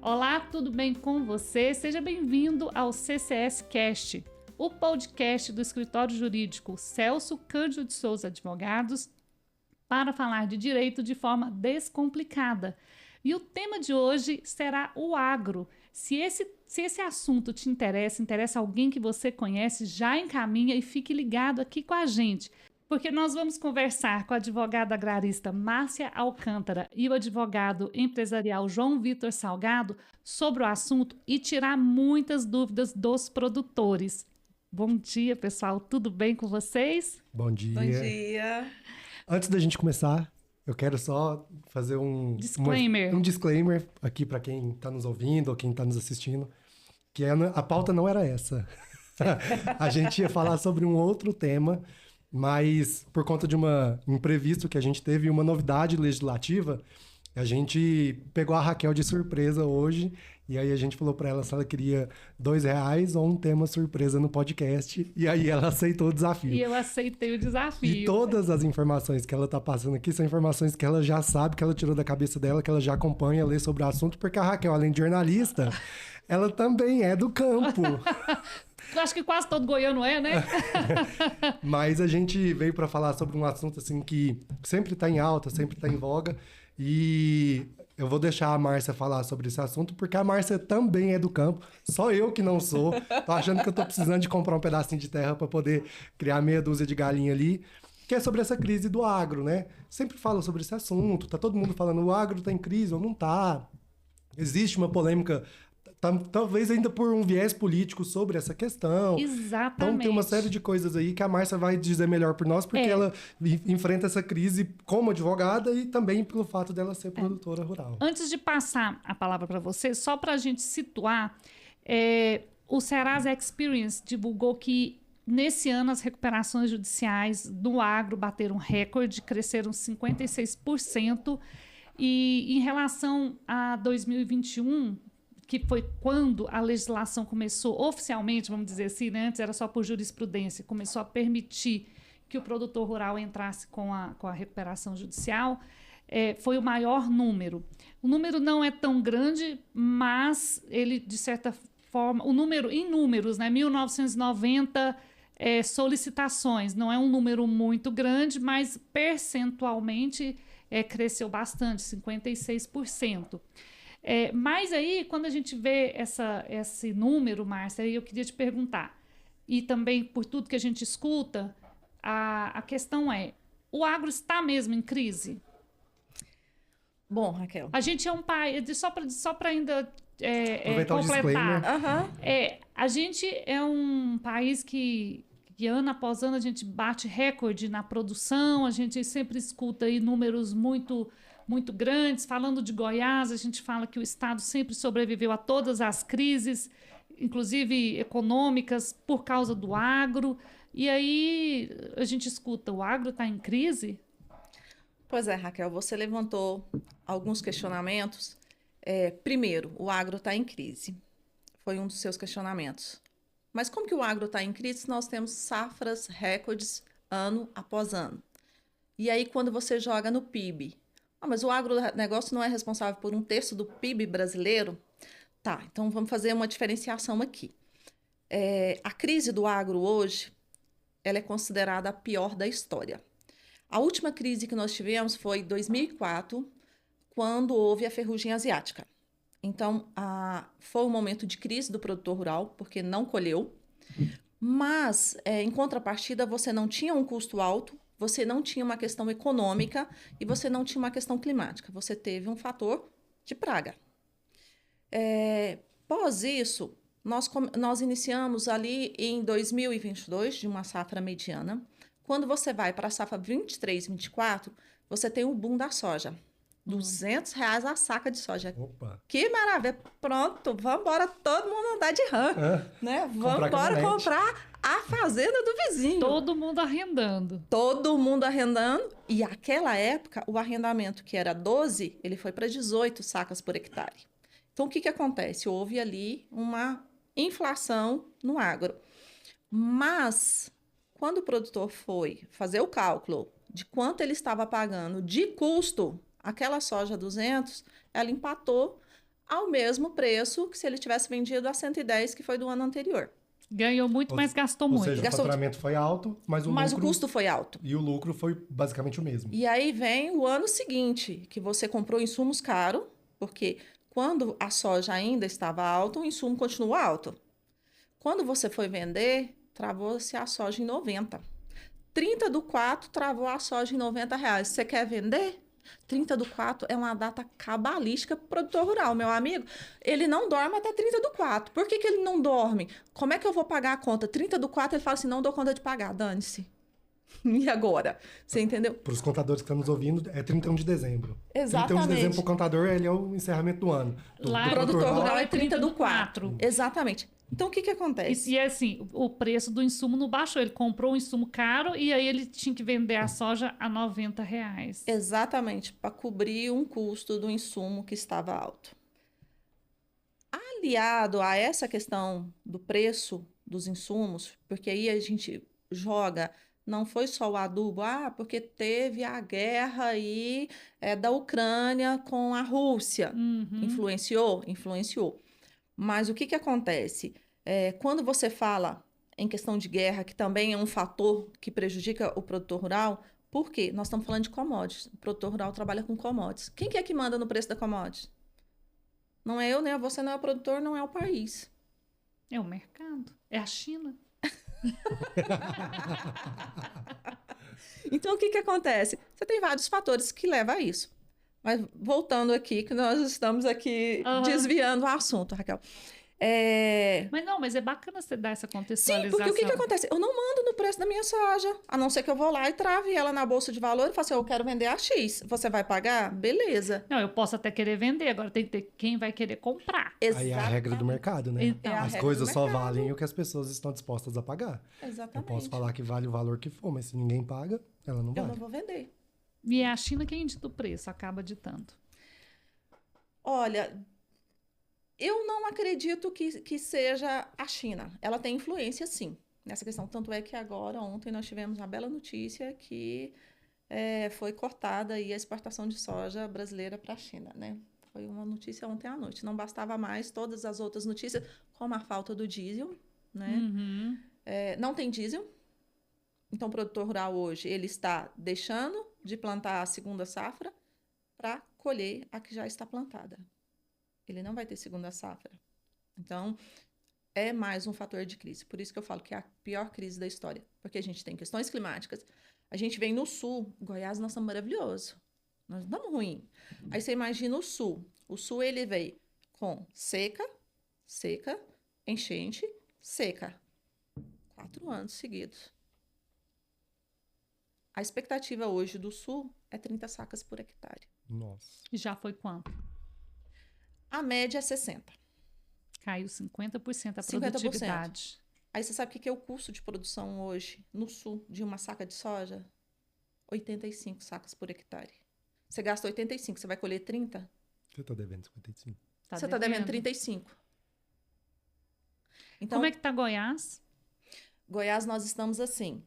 Olá, tudo bem com você? Seja bem-vindo ao CCS Cast, o podcast do escritório jurídico Celso Cândido de Souza Advogados, para falar de direito de forma descomplicada. E o tema de hoje será o agro. Se esse assunto te interessa alguém que você conhece, já encaminha e fique ligado aqui com a gente, porque nós vamos conversar com a advogada agrarista Márcia Alcântara e o advogado empresarial João Vitor Salgado sobre o assunto e tirar muitas dúvidas dos produtores. Bom dia, pessoal. Tudo bem com vocês? Bom dia. Bom dia. Antes da gente começar, eu quero só fazer um disclaimer aqui para quem está nos ouvindo ou quem está nos assistindo, que a pauta não era essa. A gente ia falar sobre um outro tema, mas por conta de um imprevisto que a gente teve, uma novidade legislativa, a gente pegou a Raquel de surpresa hoje, e aí a gente falou para ela se ela queria R$2 ou um tema surpresa no podcast, e aí ela aceitou o desafio. E eu aceitei o desafio. E todas as informações que ela tá passando aqui são informações que ela já sabe, que ela tirou da cabeça dela, que ela já acompanha, lê sobre o assunto, porque a Raquel, além de jornalista, ela também é do campo. Eu acho que quase todo goiano é, né? Mas a gente veio para falar sobre um assunto assim que sempre tá em alta, sempre tá em voga. E eu vou deixar a Márcia falar sobre esse assunto, porque a Márcia também é do campo. Só eu que não sou. Tô achando que eu tô precisando de comprar um pedacinho de terra para poder criar meia dúzia de galinha ali. Que é sobre essa crise do agro, né? Sempre falo sobre esse assunto. Tá todo mundo falando, o agro tá em crise ou não tá. Existe uma polêmica, talvez ainda por um viés político sobre essa questão. Exatamente. Então tem uma série de coisas aí que a Márcia vai dizer melhor por nós, porque ela enfrenta essa crise como advogada e também pelo fato dela ser produtora rural. Antes de passar a palavra para você, só para a gente situar, o Serasa Experience divulgou que nesse ano as recuperações judiciais do agro bateram recorde, cresceram 56%, e em relação a 2021, que foi quando a legislação começou oficialmente, vamos dizer assim, né? Antes era só por jurisprudência, começou a permitir que o produtor rural entrasse com a recuperação judicial, foi o maior número. O número não é tão grande, mas ele, de certa forma, o número em números, né? 1990 solicitações, não é um número muito grande, mas percentualmente cresceu bastante, 56%. Mas aí, quando a gente vê esse número, Márcia, eu queria te perguntar, e também por tudo que a gente escuta, a questão é, o agro está mesmo em crise? Bom, Raquel. A gente é um país, só para ainda completar, a gente é um país que ano após ano a gente bate recorde na produção, a gente sempre escuta aí números muito grandes. Falando de Goiás, a gente fala que o estado sempre sobreviveu a todas as crises, inclusive econômicas, por causa do agro. E aí a gente escuta, o agro está em crise? Pois é, Raquel, você levantou alguns questionamentos. Primeiro, o agro está em crise. Foi um dos seus questionamentos. Mas como que o agro está em crise se nós temos safras recordes ano após ano? E aí quando você joga no PIB, mas o agronegócio não é responsável por 1/3 do PIB brasileiro? Tá, então vamos fazer uma diferenciação aqui. A crise do agro hoje, ela é considerada a pior da história. A última crise que nós tivemos foi em 2004, quando houve a ferrugem asiática. Então, foi um momento de crise do produtor rural, porque não colheu. Mas, em contrapartida, você não tinha um custo alto, você não tinha uma questão econômica e você não tinha uma questão climática. Você teve um fator de praga. Pós isso, nós iniciamos ali em 2022, de uma safra mediana. Quando você vai para a safra 23, 24, você tem o boom da soja. R$200 a saca de soja. Opa. Que maravilha. Pronto, vamos embora todo mundo andar de rã. Né? Vamos embora comprar a fazenda do vizinho. Todo mundo arrendando. Todo mundo arrendando. E aquela época, o arrendamento que era 12, ele foi para 18 sacas por hectare. Então, o que acontece? Houve ali uma inflação no agro. Mas, quando o produtor foi fazer o cálculo de quanto ele estava pagando de custo, aquela soja 200, ela empatou ao mesmo preço que se ele tivesse vendido a 110, que foi do ano anterior. Ganhou muito, mas gastou Ou muito. seja, Gastou- o faturamento foi alto, mas Mas o lucro... custo foi alto. E o lucro foi basicamente o mesmo. E aí vem o ano seguinte, que você comprou insumos caros, porque quando a soja ainda estava alta, o insumo continuou alto. Quando você foi vender, travou-se a soja em 90. 30/4 travou a soja em R$ 90. Você quer vender? 30/4 é uma data cabalística para o produtor rural, meu amigo. Ele não dorme até 30/4. Por que que ele não dorme? Como é que eu vou pagar a conta? 30/4 ele fala assim, não dou conta de pagar, dane-se. E agora? Você entendeu? Para os contadores que estão nos ouvindo, é 31 de dezembro. 31 de Exatamente. dezembro, para o contador, ele é o encerramento do ano. Lá, O produtor rural é 30/4. 30/4. Exatamente. Então, o que que acontece? E assim, o preço do insumo não baixou. Ele comprou um insumo caro e aí ele tinha que vender a soja a R$ 90. Exatamente, para cobrir um custo do insumo que estava alto. Aliado a essa questão do preço dos insumos, porque aí a gente joga, não foi só o adubo, porque teve a guerra aí da Ucrânia com a Rússia. Uhum. Influenciou? Influenciou. Mas o que que acontece? Quando você fala em questão de guerra, que também é um fator que prejudica o produtor rural, por quê? Nós estamos falando de commodities. O produtor rural trabalha com commodities. Quem que é que manda no preço da commodity? Não é eu, né? Você não é o produtor, não é o país. É o mercado. É a China. Então, o que que acontece? Você tem vários fatores que levam a isso. Mas voltando aqui, que nós estamos aqui Aham. desviando o assunto, Raquel. Mas é bacana você dar essa Sim, contextualização. porque o que que acontece? Eu não mando no preço da minha soja, a não ser que eu vou lá e trave ela na bolsa de valor e falo assim, eu quero vender a X. Você vai pagar? Beleza. Não, eu posso até querer vender, agora tem que ter quem vai querer comprar. Aí é a regra do mercado, né? Então, É a As regra coisas do só mercado. valem o que as pessoas estão dispostas a pagar. Exatamente. Eu posso falar que vale o valor que for, mas se ninguém paga, ela não Eu vale. não vou vender. E é a China quem dita o preço, acaba ditando. Olha, eu não acredito que seja a China. Ela tem influência, sim, nessa questão. Tanto é que agora, ontem, nós tivemos uma bela notícia que foi cortada aí a exportação de soja brasileira para a China, né? Foi uma notícia ontem à noite. Não bastava mais todas as outras notícias, como a falta do diesel, né? Uhum. Não tem diesel. Então, o produtor rural hoje, ele está deixando de plantar a segunda safra para colher a que já está plantada. Ele não vai ter segunda safra. Então, é mais um fator de crise. Por isso que eu falo que é a pior crise da história. Porque a gente tem questões climáticas. A gente vem no sul. Goiás, nós estamos maravilhosos. Nós não estamos ruim. Aí você imagina o sul. O sul, ele veio com seca, enchente, seca. 4 anos seguidos. A expectativa hoje do sul é 30 sacas por hectare. Nossa. E já foi quanto? A média é 60. Caiu 50% a 50%. produtividade. Aí você sabe o que é o custo de produção hoje no sul de uma saca de soja? 85 sacas por hectare. Você gasta 85, você vai colher 30? Você está devendo 55. Você está devendo 35. Então, Como é que tá Goiás? Goiás, nós estamos assim.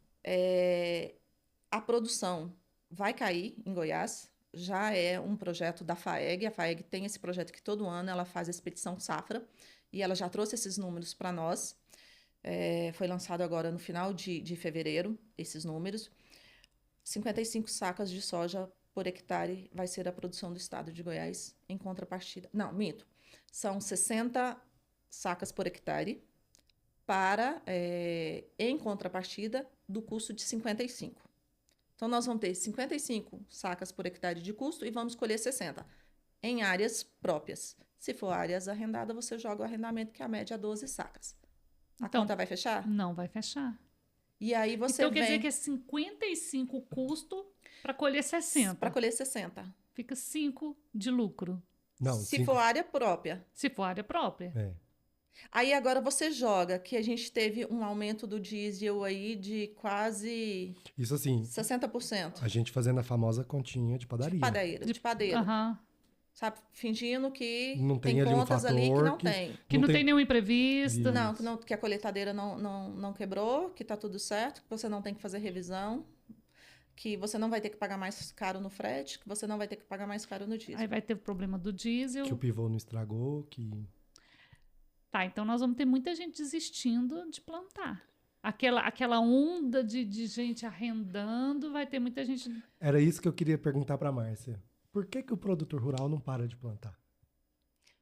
A produção vai cair em Goiás. Já é um projeto da FAEG. A FAEG tem esse projeto que todo ano ela faz a expedição safra. E ela já trouxe esses números para nós. Foi lançado agora no final de fevereiro, esses números. 55 sacas de soja por hectare vai ser a produção do estado de Goiás em contrapartida. Não, minto. São 60 sacas por hectare em contrapartida do custo de 55. Então, nós vamos ter 55 sacas por hectare de custo e vamos colher 60 em áreas próprias. Se for áreas arrendadas, você joga o arrendamento, que a média é 12 sacas. A conta vai fechar? Não vai fechar. E aí você então, quer dizer que é 55 custo para colher 60. Para colher 60. Fica 5 de lucro. Não, Se for área própria. Se for área própria. Aí agora você joga que a gente teve um aumento do diesel aí de quase Isso assim, 60%. a gente fazendo a famosa continha de padaria. De padeiro. Aham. Sabe? Fingindo que Não tem tem ali um contas ali que fator não que- tem. Que não tem tem- nenhum imprevisto. Isso. Que a colheitadeira não quebrou, que tá tudo certo, que você não tem que fazer revisão. que você não vai ter que pagar mais caro no frete, que você não vai ter que pagar mais caro no diesel. Aí vai ter o problema do diesel. Que o pivô não estragou, que... Tá, então nós vamos ter muita gente desistindo de plantar. Aquela onda de gente arrendando, vai ter muita gente... Era isso que eu queria perguntar pra Márcia. Por que o produtor rural não para de plantar?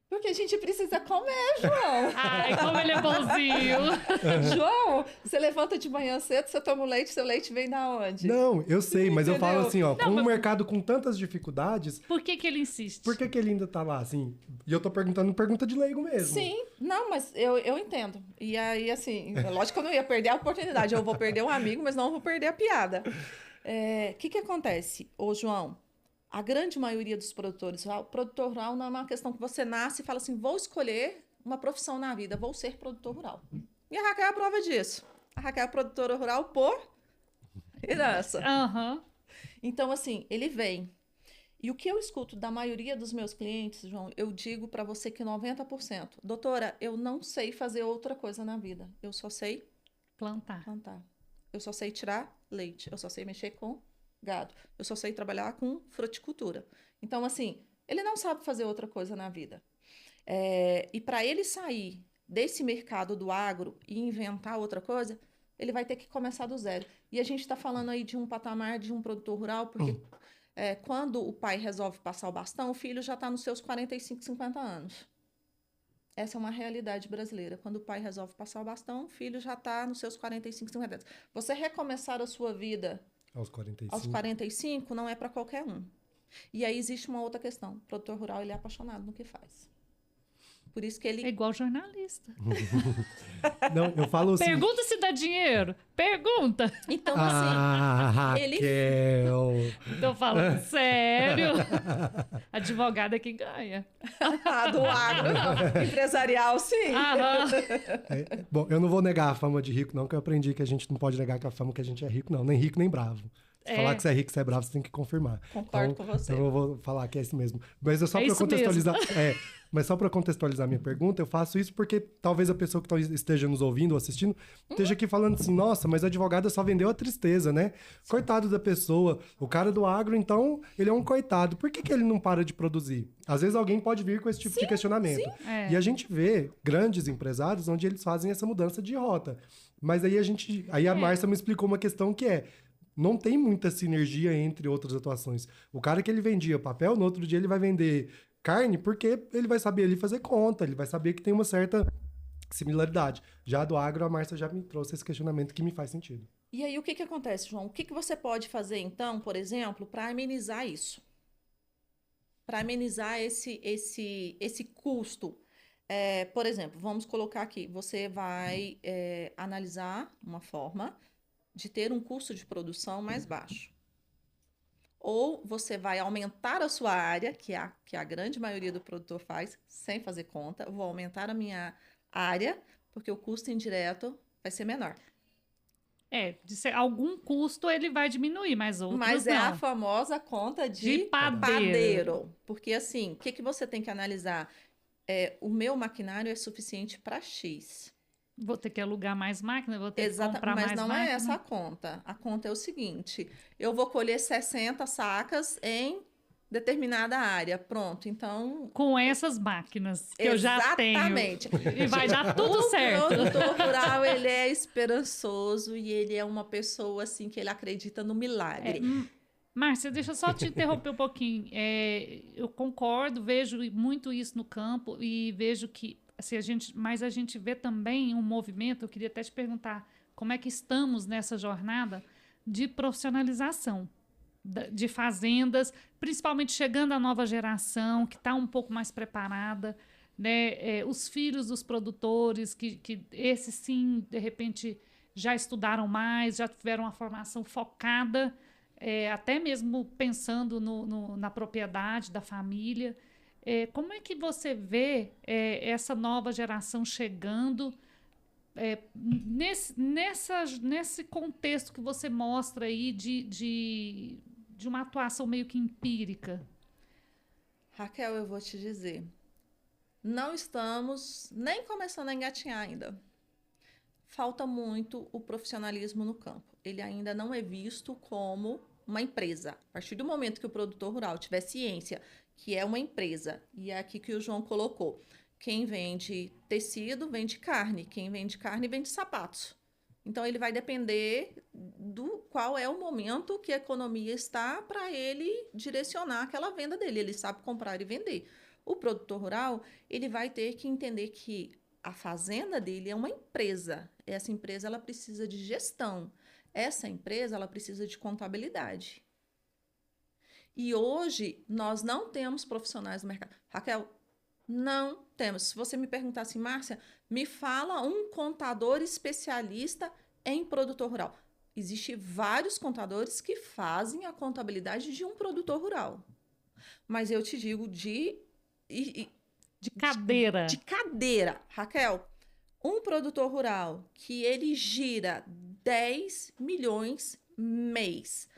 Porque a gente precisa comer, João. Ai, como ele é bonzinho. João, você levanta de manhã cedo, você toma o leite, seu leite vem da onde? Não, eu sei, mas eu falo Entendeu? assim, ó, Não, com um mas- mercado com tantas dificuldades, Por que ele insiste? por que ele ainda tá lá, assim? E eu tô perguntando pergunta de leigo mesmo. Sim, não, mas eu entendo. E aí, assim, lógico que eu não ia perder a oportunidade. Eu vou perder um amigo, mas não vou perder a piada. O que acontece, ô João? A grande maioria dos produtores rural, produtor rural não é uma questão que você nasce e fala assim, vou escolher uma profissão na vida, vou ser produtor rural. E a Raquel é a prova disso. A Raquel é produtora rural por herança. Aham. Então, assim, ele vem. E o que eu escuto da maioria dos meus clientes, João, eu digo para você que 90%. Doutora, eu não sei fazer outra coisa na vida. Eu só sei Plantar. plantar. Eu só sei tirar leite. Eu só sei mexer com gado. Eu só sei trabalhar com fruticultura. Então, assim, ele não sabe fazer outra coisa na vida. E para ele sair desse mercado do agro e inventar outra coisa, ele vai ter que começar do zero. E a gente está falando aí de um patamar de um produtor rural, porque quando o pai resolve passar o bastão, o filho já está nos seus 45, 50 anos. Essa é uma realidade brasileira. Quando o pai resolve passar o bastão, o filho já está nos seus 45, 50 anos. Você recomeçar a sua vida Aos 45. aos 45 não é para qualquer um. E aí existe uma outra questão. O produtor rural, ele é apaixonado no que faz. Por isso que É ele... igual jornalista. Não, eu falo assim... Pergunta se dá dinheiro. Pergunta. Então, assim, ele- Raquel... Tô falando sério. Advogado é quem ganha. do agro, não. Empresarial, sim. Aham. Bom, eu não vou negar a fama de rico, não, que eu aprendi que a gente não pode negar que a fama que a gente é rico, não. Nem rico, nem bravo. Se É. falar que você é rico, você é bravo, você tem que confirmar. Concordo com você. Então eu vou falar que é isso mesmo. Mas é só É para isso contextualizar. Mas só para contextualizar a minha pergunta, eu faço isso porque talvez a pessoa que esteja nos ouvindo ou assistindo esteja aqui falando assim: nossa, mas a advogada só vendeu a tristeza, né? Coitado da pessoa. O cara do agro, então, ele é um coitado. Por que ele não para de produzir? Às vezes alguém pode vir com esse tipo de questionamento. É. E a gente vê grandes empresários onde eles fazem essa mudança de rota. Mas aí a Márcia me explicou uma questão que é: não tem muita sinergia entre outras atuações. O cara que ele vendia papel, no outro dia ele vai vender carne, porque ele vai saber ali fazer conta, ele vai saber que tem uma certa similaridade. Já do agro, a Márcia já me trouxe esse questionamento que me faz sentido. E aí, o que acontece, João? O que você pode fazer, então, por exemplo, para amenizar isso? Para amenizar esse custo. Por exemplo, vamos colocar aqui, você vai analisar uma forma de ter um custo de produção mais baixo. Ou você vai aumentar a sua área, que a grande maioria do produtor faz, sem fazer conta. Vou aumentar a minha área, porque o custo indireto vai ser menor. Algum custo ele vai diminuir, mas outros Mas é não. a famosa conta de padeiro. Porque assim, o que você tem que analisar? O meu maquinário é suficiente para X. Vou ter que alugar mais máquina, vou ter que Exato, comprar mas mais não máquina. é essa a conta. A conta é o seguinte: eu vou colher 60 sacas em determinada área. Pronto, então. Com essas máquinas que eu já tenho. Exatamente. E vai dar tudo certo. O produtor rural, ele é esperançoso e ele é uma pessoa, assim, que ele acredita no milagre. Márcia, deixa eu só te interromper um pouquinho. Eu concordo, vejo muito isso no campo e vejo que assim, mas a gente vê também um movimento, eu queria até te perguntar como é que estamos nessa jornada de profissionalização de fazendas, principalmente chegando a nova geração, que está um pouco mais preparada, né? Os filhos dos produtores, que esses sim, de repente, já estudaram mais, já tiveram uma formação focada, até mesmo pensando na propriedade da família. Como é que você vê essa nova geração chegando nesse contexto que você mostra aí de uma atuação meio que empírica? Raquel, eu vou te dizer, não estamos nem começando a engatinhar ainda. Falta muito o profissionalismo no campo. Ele ainda não é visto como uma empresa. A partir do momento que o produtor rural tiver ciência que é uma empresa, e é aqui que o João colocou, quem vende tecido, vende carne. Quem vende carne, vende sapatos. Então, ele vai depender do qual é o momento que a economia está para ele direcionar aquela venda dele. Ele sabe comprar e vender. O produtor rural, ele vai ter que entender que a fazenda dele é uma empresa. Essa empresa, ela precisa de gestão. Essa empresa, ela precisa de contabilidade. E hoje, nós não temos profissionais no mercado. Raquel, não temos. Se você me perguntar assim, Márcia, me fala um contador especialista em produtor rural. Existem vários contadores que fazem a contabilidade de um produtor rural. Mas eu te digo de cadeira. De cadeira. Raquel, um produtor rural que ele gira 10 milhões mês.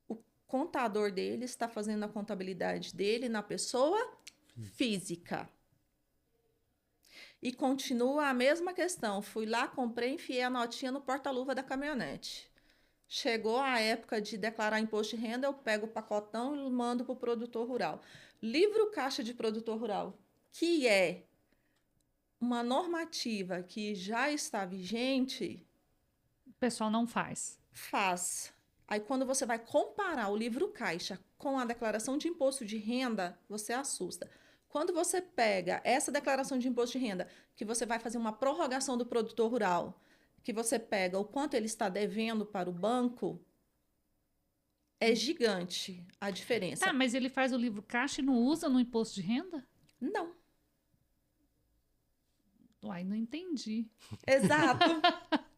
O contador dele está fazendo a contabilidade dele na pessoa física. E continua a mesma questão. Fui lá, comprei, enfiei a notinha no porta-luva da caminhonete. Chegou a época de declarar imposto de renda, eu pego o pacotão e mando para o produtor rural. Livro caixa de produtor rural, que é uma normativa que já está vigente, O pessoal não faz. faz. Aí, quando você vai comparar o livro caixa com a declaração de imposto de renda, você assusta. Quando você pega essa declaração de imposto de renda, que você vai fazer uma prorrogação do produtor rural, que você pega o quanto ele está devendo para o banco, é gigante a diferença. Tá, mas ele faz o livro caixa e não usa no imposto de renda? Não. Uai, não entendi. Exato.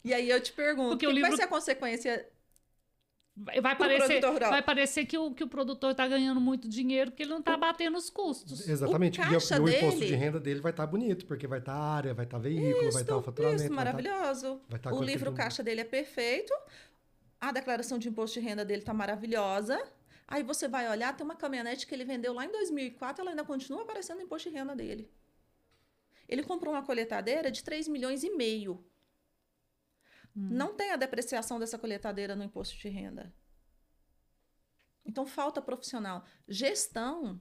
E aí eu te pergunto, Porque o que o livro vai ser a consequência? Vai parecer que o produtor está ganhando muito dinheiro porque ele não está batendo os custos. Exatamente. O E caixa o imposto dele- de renda dele vai estar bonito, porque vai estar área, vai estar veículo, vai estar o faturamento. Isso, vai tá- maravilhoso. vai tá O com livro aquele- caixa dele é perfeito. A declaração de imposto de renda dele está maravilhosa. Aí você vai olhar, tem uma caminhonete que ele vendeu lá em 2004, ela ainda continua aparecendo no imposto de renda dele. Ele comprou uma colheitadeira de 3,5 milhões. Não tem a depreciação dessa colheitadeira no imposto de renda. Então, falta profissional. Gestão.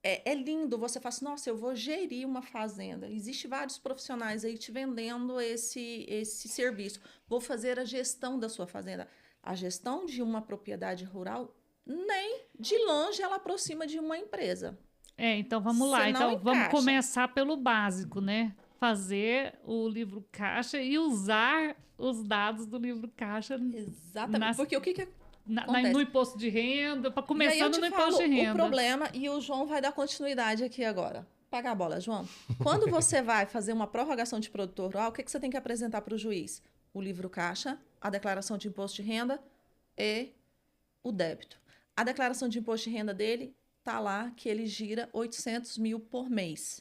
É lindo você falar assim, nossa, eu vou gerir uma fazenda. Existem vários profissionais aí te vendendo esse serviço. Vou fazer a gestão da sua fazenda. A gestão de uma propriedade rural, nem de longe ela aproxima de uma empresa. Então vamos lá. Você não Então vamos encaixa. começar pelo básico, né? Fazer o livro caixa e usar os dados do livro caixa Exatamente. Porque o que acontece? no imposto de renda, E aí eu começando te no falo imposto de renda. o problema, e o João vai dar continuidade aqui agora. Pega a bola, João. Quando você vai fazer uma prorrogação de produtor rural, o que você tem que apresentar para o juiz? O livro caixa, a declaração de imposto de renda e o débito. A declaração de imposto de renda dele está lá que ele gira 800 mil por mês.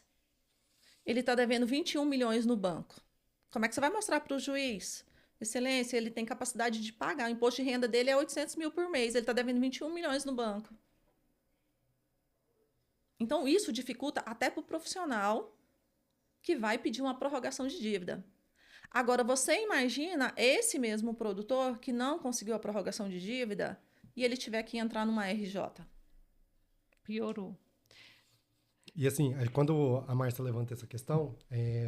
Ele está devendo 21 milhões no banco. Como é que você vai mostrar para o juiz? Excelência, ele tem capacidade de pagar. O imposto de renda dele é 800 mil por mês. Ele está devendo 21 milhões no banco. Então, isso dificulta até para o profissional que vai pedir uma prorrogação de dívida. Agora, você imagina esse mesmo produtor que não conseguiu a prorrogação de dívida e ele tiver que entrar numa RJ. Piorou. E assim, quando a Márcia levanta essa questão,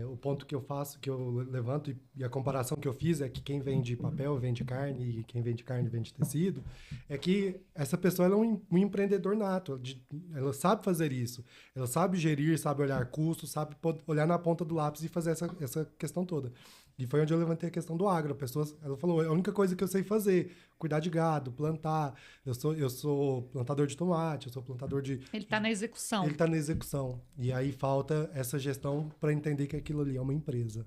o ponto que eu faço, que eu levanto, e a comparação que eu fiz é que quem vende papel vende carne, e quem vende carne vende tecido, é que essa pessoa ela é um empreendedor nato, ela sabe fazer isso, ela sabe gerir, sabe olhar custos, sabe olhar na ponta do lápis e fazer essa questão toda. E foi onde eu levantei a questão do agro. Ela falou, é a única coisa que eu sei fazer, cuidar de gado, plantar. Eu sou plantador de tomate, eu sou plantador de... Ele está na execução. Ele está na execução. E aí falta essa gestão para entender que aquilo ali é uma empresa.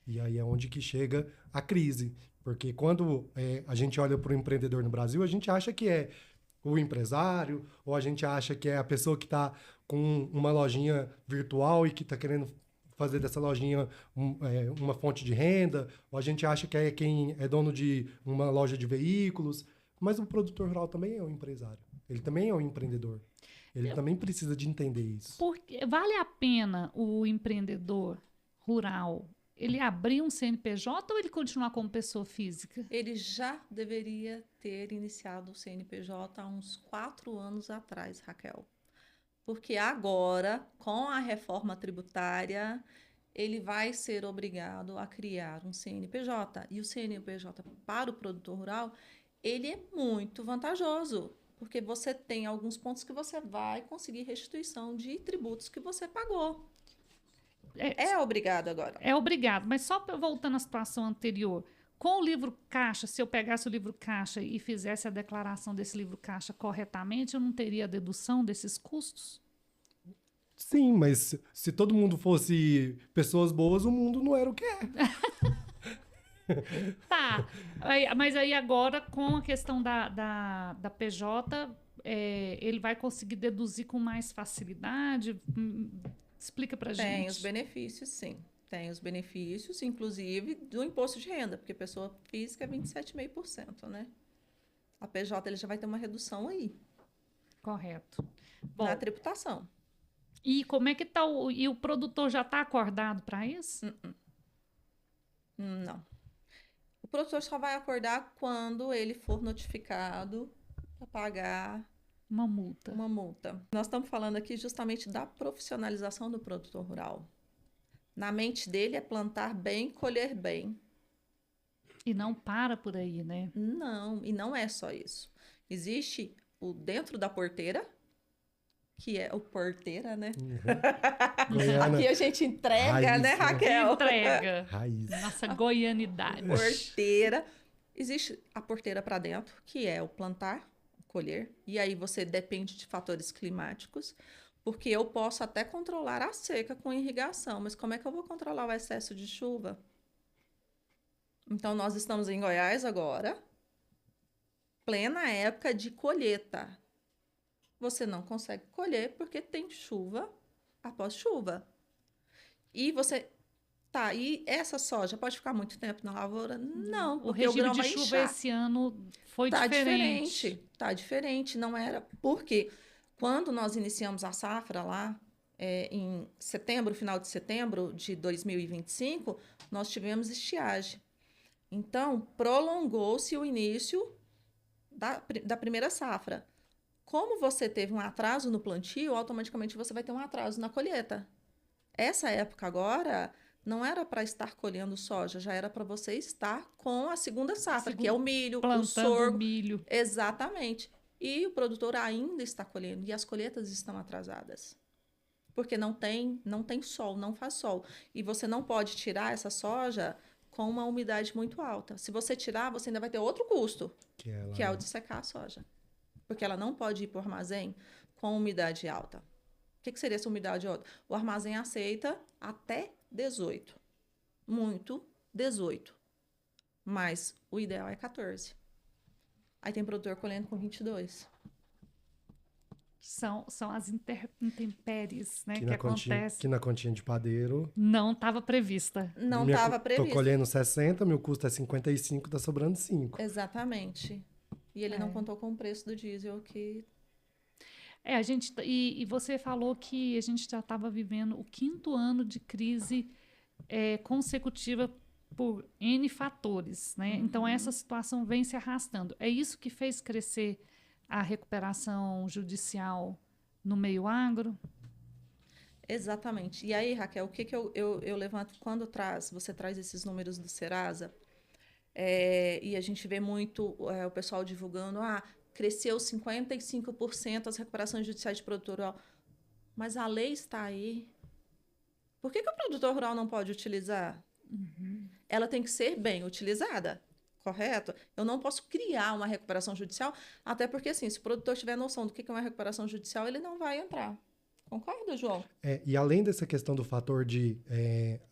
E aí é onde que chega a crise. Porque quando a gente olha para o empreendedor no Brasil, a gente acha que é o empresário, ou a gente acha que é a pessoa que está com uma lojinha virtual e que está querendo fazer dessa lojinha uma fonte de renda, ou a gente acha que é quem é dono de uma loja de veículos, mas o produtor rural também é um empresário, ele também é um empreendedor, ele também precisa de entender isso. Porque vale a pena o empreendedor rural ele abrir um CNPJ ou ele continuar como pessoa física? Ele já deveria ter iniciado o CNPJ há uns 4 anos atrás, Raquel. Porque agora, com a reforma tributária, ele vai ser obrigado a criar um CNPJ. E o CNPJ para o produtor rural, ele é muito vantajoso, porque você tem alguns pontos que você vai conseguir restituição de tributos que você pagou. É obrigado agora. É obrigado, mas só voltando à situação anterior, com o livro caixa, se eu pegasse o livro caixa e fizesse a declaração desse livro caixa corretamente, eu não teria dedução desses custos? Sim, mas se todo mundo fosse pessoas boas, o mundo não era o que é. Tá, mas aí agora com a questão da PJ, ele vai conseguir deduzir com mais facilidade? Explica pra gente. Tem os benefícios, sim. Tem os benefícios, inclusive, do imposto de renda, porque pessoa física é 27,5%, né? A PJ ele já vai ter uma redução aí, Correto. Bom, na tributação. e como é que tá e o produtor já está acordado para isso? Não. O produtor só vai acordar quando ele for notificado para pagar Uma multa. uma multa. Nós estamos falando aqui justamente da profissionalização do produtor rural. Na mente dele é plantar bem, colher bem. E não para por aí, né? Não, e não é só isso. Existe o dentro da porteira, que é o porteira, né? Goiana. Aqui a gente entrega, Raiz, né, Raquel? Entrega. Raiz. Nossa goianidade. Porteira. Existe a porteira para dentro, que é o plantar, o colher. E aí você depende de fatores climáticos, porque eu posso até controlar a seca com irrigação, mas como é que eu vou controlar o excesso de chuva? Então, nós estamos em Goiás agora, plena época de colheita. Você não consegue colher porque tem chuva após chuva. E você... Tá, e essa soja pode ficar muito tempo na lavoura? Não, O porque regime grão de vai chuva inchar. esse ano foi Tá diferente. diferente. Tá diferente, não era. Porque quando nós iniciamos a safra lá, em setembro, final de setembro de 2025, nós tivemos estiagem. Então, prolongou-se o início da primeira safra. Como você teve um atraso no plantio, automaticamente você vai ter um atraso na colheita. Essa época agora não era para estar colhendo soja, já era para você estar com a segunda safra, que é o milho, o Plantando sorgo. milho. Exatamente. E o produtor ainda está colhendo, e as colheitas estão atrasadas. Porque não tem sol, não faz sol. E você não pode tirar essa soja com uma umidade muito alta. Se você tirar, você ainda vai ter outro custo, que é o de secar a soja. Porque ela não pode ir para o armazém com umidade alta. O que seria essa umidade alta? O armazém aceita até 18. Muito, 18. Mas o ideal é 14. Aí tem produtor colhendo com 22. São as intempéries, né, Que que na continha, acontecem. que na continha de padeiro. Não estava prevista. Não estava previsto. Tô colhendo 60, meu custo é 55, tá sobrando 5. Exatamente. E ele não contou com o preço do diesel que... A gente, e você falou que a gente já estava vivendo o 5º ano de crise consecutiva por N fatores, né? Então, essa situação vem se arrastando. É isso que fez crescer a recuperação judicial no meio agro? Exatamente. E aí, Raquel, o que eu levanto quando você traz esses números do Serasa, e a gente vê muito o pessoal divulgando, cresceu 55% as recuperações judiciais de produtor rural. Mas a lei está aí. Por que o produtor rural não pode utilizar? Ela tem que ser bem utilizada, correto? Eu não posso criar uma recuperação judicial, até porque, assim, se o produtor tiver noção do que é uma recuperação judicial, ele não vai entrar. Concorda, João? E além dessa questão do fator de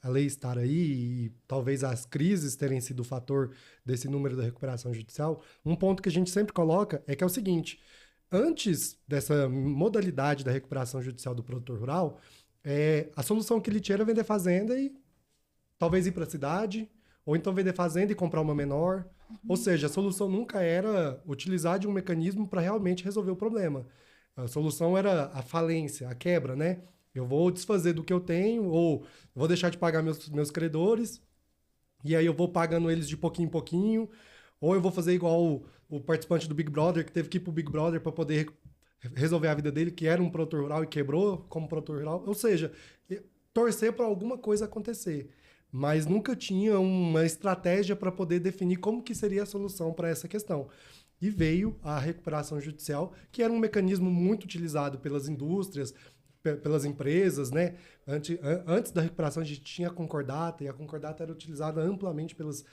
a lei estar aí e talvez as crises terem sido o fator desse número da recuperação judicial, um ponto que a gente sempre coloca é que é o seguinte: antes dessa modalidade da recuperação judicial do produtor rural, a solução que ele tinha era vender fazenda e talvez ir para a cidade, ou então vender fazenda e comprar uma menor. Ou seja, a solução nunca era utilizar de um mecanismo para realmente resolver o problema. A solução era a falência, a quebra, né? Eu vou desfazer do que eu tenho, ou vou deixar de pagar meus credores, e aí eu vou pagando eles de pouquinho em pouquinho, ou eu vou fazer igual o participante do Big Brother, que teve que ir pro Big Brother para poder resolver a vida dele, que era um produtor rural e quebrou como produtor rural. Ou seja, torcer para alguma coisa acontecer. Mas nunca tinha uma estratégia para poder definir como que seria a solução para essa questão. E veio a recuperação judicial, que era um mecanismo muito utilizado pelas indústrias, pelas empresas, né? Antes da recuperação, a gente tinha a concordata, e a concordata era utilizada amplamente pelas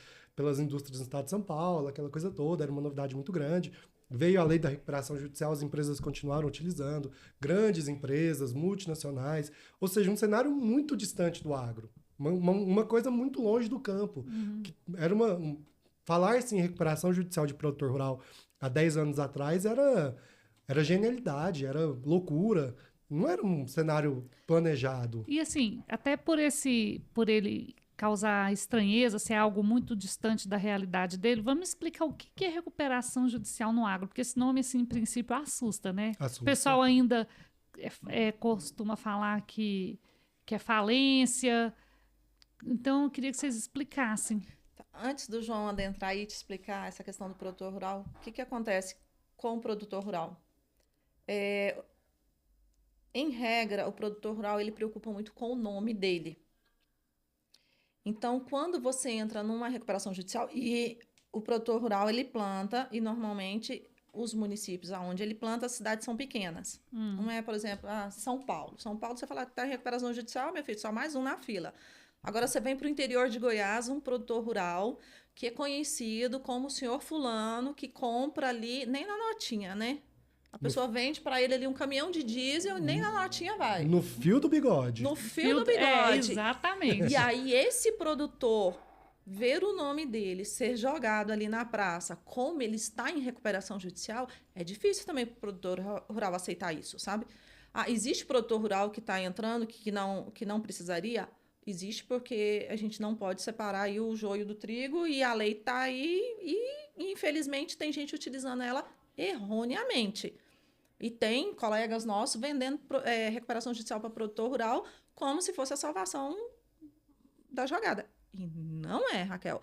indústrias do estado de São Paulo, aquela coisa toda, era uma novidade muito grande. Veio a lei da recuperação judicial, as empresas continuaram utilizando, grandes empresas, multinacionais, ou seja, um cenário muito distante do agro, uma coisa muito longe do campo. Que era falar-se em recuperação judicial de produtor rural há 10 anos atrás era genialidade, era loucura. Não era um cenário planejado. E assim, até por ele causar estranheza, ser algo muito distante da realidade dele, vamos explicar o que é recuperação judicial no agro, porque esse nome, assim, em princípio, assusta, né? Assusta. O pessoal ainda costuma falar que é falência. Então, eu queria que vocês explicassem. Antes do João adentrar e te explicar essa questão do produtor rural, o que acontece com o produtor rural? Em regra, o produtor rural ele preocupa muito com o nome dele. Então, quando você entra numa recuperação judicial e o produtor rural ele planta, e normalmente os municípios onde ele planta, as cidades são pequenas. Não é, por exemplo, São Paulo. São Paulo, você fala que está em recuperação judicial, meu filho, só mais um na fila. Agora você vem para o interior de Goiás, um produtor rural que é conhecido como o senhor fulano, que compra ali, nem na notinha, né? A pessoa vende para ele ali um caminhão de diesel e nem na notinha vai. No fio do bigode. No fio do bigode. Exatamente. E aí esse produtor ver o nome dele ser jogado ali na praça, como ele está em recuperação judicial, é difícil também para o produtor rural aceitar isso, sabe? Existe produtor rural que está entrando que não precisaria? Existe, porque a gente não pode separar aí o joio do trigo e a lei está aí e infelizmente tem gente utilizando ela erroneamente. E tem colegas nossos vendendo recuperação judicial para produtor rural como se fosse a salvação da jogada. E não é, Raquel.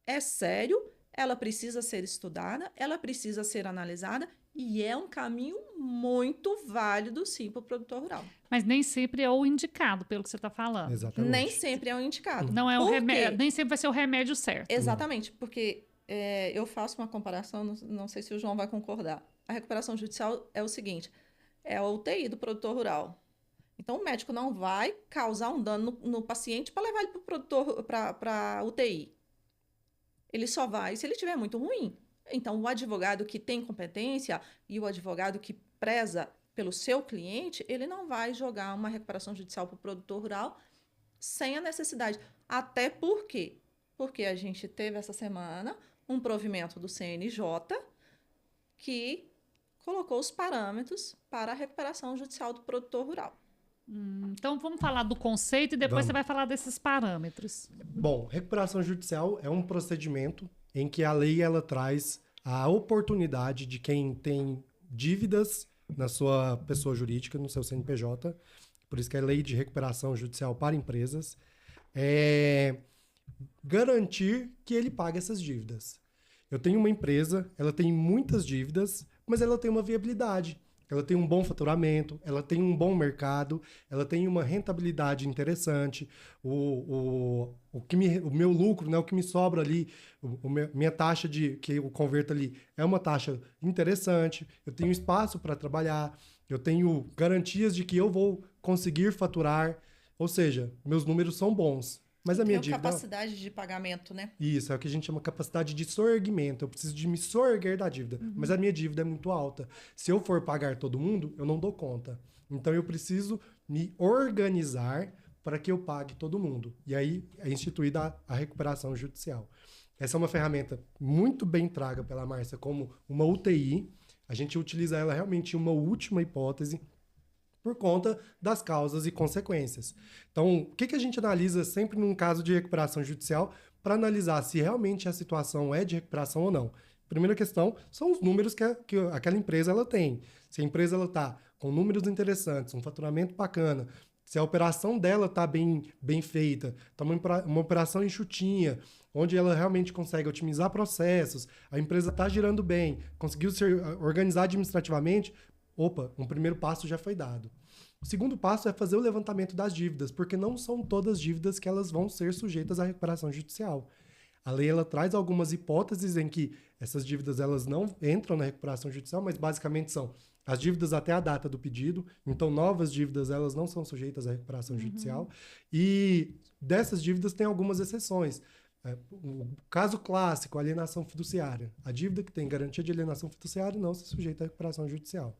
É sério, ela precisa ser estudada, ela precisa ser analisada e é um caminho muito válido, sim, para o produtor rural. Mas nem sempre é o indicado, pelo que você está falando. Exatamente. Nem sempre é o indicado. Não é o remédio, nem sempre vai ser o remédio certo. Exatamente, porque eu faço uma comparação, não sei se o João vai concordar. A recuperação judicial é o seguinte, é a UTI do produtor rural. Então, o médico não vai causar um dano no paciente para levar ele para a UTI. Ele só vai se ele estiver muito ruim. Então, o advogado que tem competência e o advogado que preza pelo seu cliente, ele não vai jogar uma recuperação judicial para o produtor rural sem a necessidade. Até por quê? Porque a gente teve essa semana um provimento do CNJ que colocou os parâmetros para a recuperação judicial do produtor rural. Então, vamos falar do conceito e depois você vai falar desses parâmetros. Bom, recuperação judicial é um procedimento em que a lei ela traz a oportunidade de quem tem dívidas na sua pessoa jurídica, no seu CNPJ, por isso que é lei de recuperação judicial para empresas, garantir que ele pague essas dívidas. Eu tenho uma empresa, ela tem muitas dívidas, mas ela tem uma viabilidade. Ela tem um bom faturamento, ela tem um bom mercado, ela tem uma rentabilidade interessante, o meu lucro, né, o que me sobra ali, minha taxa que eu converto ali é uma taxa interessante, eu tenho espaço para trabalhar, eu tenho garantias de que eu vou conseguir faturar, ou seja, meus números são bons. Mas a minha dívida... capacidade de pagamento, né? Isso, é o que a gente chama capacidade de soerguimento. Eu preciso de me soerguer da dívida. Mas a minha dívida é muito alta. Se eu for pagar todo mundo, eu não dou conta. Então, eu preciso me organizar para que eu pague todo mundo. E aí, é instituída a recuperação judicial. Essa é uma ferramenta muito bem traga pela Márcia como uma UTI. A gente utiliza ela realmente em uma última hipótese, por conta das causas e consequências. Então, o que a gente analisa sempre num caso de recuperação judicial para analisar se realmente a situação é de recuperação ou não? Primeira questão são os números que aquela empresa ela tem. Se a empresa está com números interessantes, um faturamento bacana, se a operação dela está bem feita, está uma operação enxutinha, onde ela realmente consegue otimizar processos, a empresa está girando bem, conseguiu se organizar administrativamente, opa, um primeiro passo já foi dado. O segundo passo é fazer o levantamento das dívidas, porque não são todas dívidas que elas vão ser sujeitas à recuperação judicial. A lei ela traz algumas hipóteses em que essas dívidas elas não entram na recuperação judicial, mas basicamente são as dívidas até a data do pedido. Então, novas dívidas elas não são sujeitas à recuperação judicial. E dessas dívidas tem algumas exceções. O caso clássico, alienação fiduciária. A dívida que tem garantia de alienação fiduciária não se sujeita à recuperação judicial.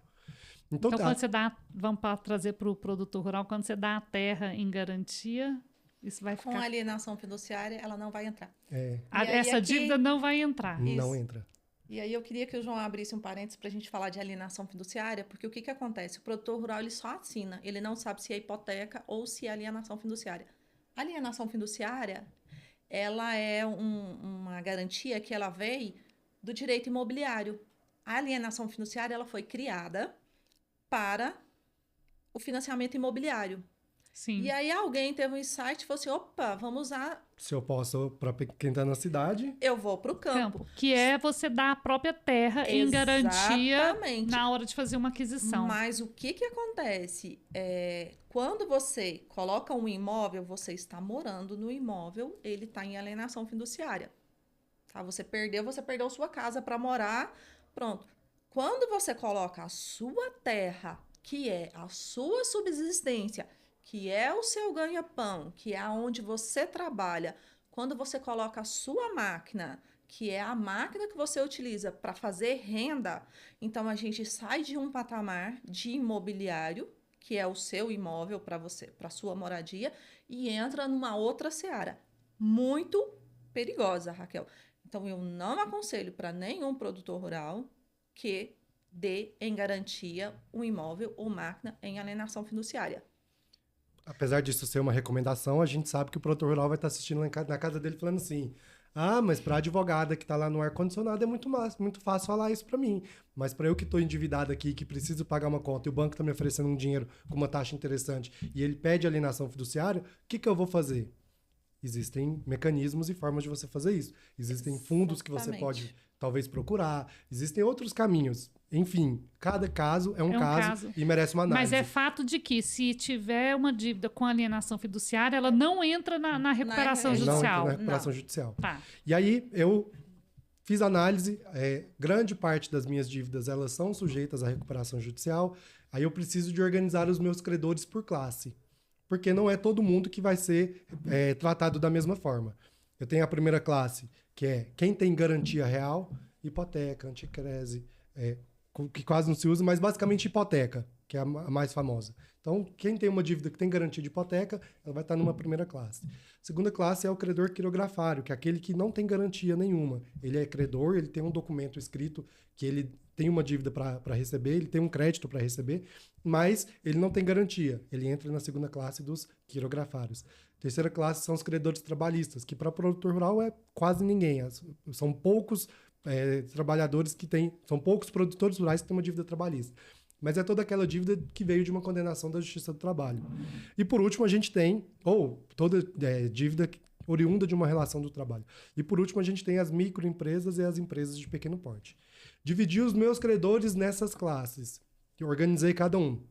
Então quando você dá, vamos trazer para o produtor rural, quando você dá a terra em garantia, isso vai ficar... Com a alienação fiduciária, ela não vai entrar. Essa dívida não vai entrar. Não entra. E aí eu queria que o João abrisse um parênteses para a gente falar de alienação fiduciária, porque o que acontece? O produtor rural ele só assina, ele não sabe se é hipoteca ou se é alienação fiduciária. A alienação fiduciária, ela é uma garantia que ela veio do direito imobiliário. A alienação fiduciária ela foi criada para o financiamento imobiliário. Sim. E aí alguém teve um insight e falou assim, opa, vamos usar... Se eu posso, para quem está na cidade... Eu vou para o campo. Que é você dar a própria terra em garantia na hora de fazer uma aquisição. Mas o que acontece? Quando você coloca um imóvel, você está morando no imóvel, ele está em alienação fiduciária. Tá? Você perdeu sua casa para morar, pronto. Quando você coloca a sua terra, que é a sua subsistência, que é o seu ganha-pão, que é onde você trabalha, quando você coloca a sua máquina, que é a máquina que você utiliza para fazer renda, então a gente sai de um patamar de imobiliário, que é o seu imóvel para você, para sua moradia, e entra numa outra seara, muito perigosa, Raquel. Então eu não aconselho para nenhum produtor rural que dê em garantia um imóvel ou máquina em alienação fiduciária. Apesar disso ser uma recomendação, a gente sabe que o produtor rural vai estar assistindo na casa dele falando assim, mas para a advogada que está lá no ar-condicionado é muito fácil falar isso para mim. Mas para eu que estou endividado aqui, que preciso pagar uma conta e o banco está me oferecendo um dinheiro com uma taxa interessante e ele pede alienação fiduciária, o que eu vou fazer? Existem mecanismos e formas de você fazer isso. Existem fundos que você pode talvez procurar. Existem outros caminhos. Enfim, cada caso é um caso e merece uma análise. Mas é fato de que se tiver uma dívida com alienação fiduciária, ela não entra na recuperação judicial. Não entra na recuperação judicial. Tá. E aí eu fiz análise, grande parte das minhas dívidas elas são sujeitas à recuperação judicial. Aí eu preciso de organizar os meus credores por classe. Porque não é todo mundo que vai ser tratado da mesma forma. Eu tenho a primeira classe, que é quem tem garantia real, hipoteca, anticrese, que quase não se usa, mas basicamente hipoteca, que é a mais famosa. Então, quem tem uma dívida que tem garantia de hipoteca, ela vai estar numa primeira classe. Segunda classe é o credor quirografário, que é aquele que não tem garantia nenhuma. Ele é credor, ele tem um documento escrito que ele tem uma dívida para receber, ele tem um crédito para receber, mas ele não tem garantia. Ele entra na segunda classe dos quirografários. Terceira classe são os credores trabalhistas, que para produtor rural é quase ninguém. São poucos trabalhadores que têm... São poucos produtores rurais que têm uma dívida trabalhista. Mas é toda aquela dívida que veio de uma condenação da Justiça do Trabalho. E por último, a gente tem... toda dívida oriunda de uma relação do trabalho. E por último, a gente tem as microempresas e as empresas de pequeno porte. Dividi os meus credores nessas classes. Eu organizei cada um.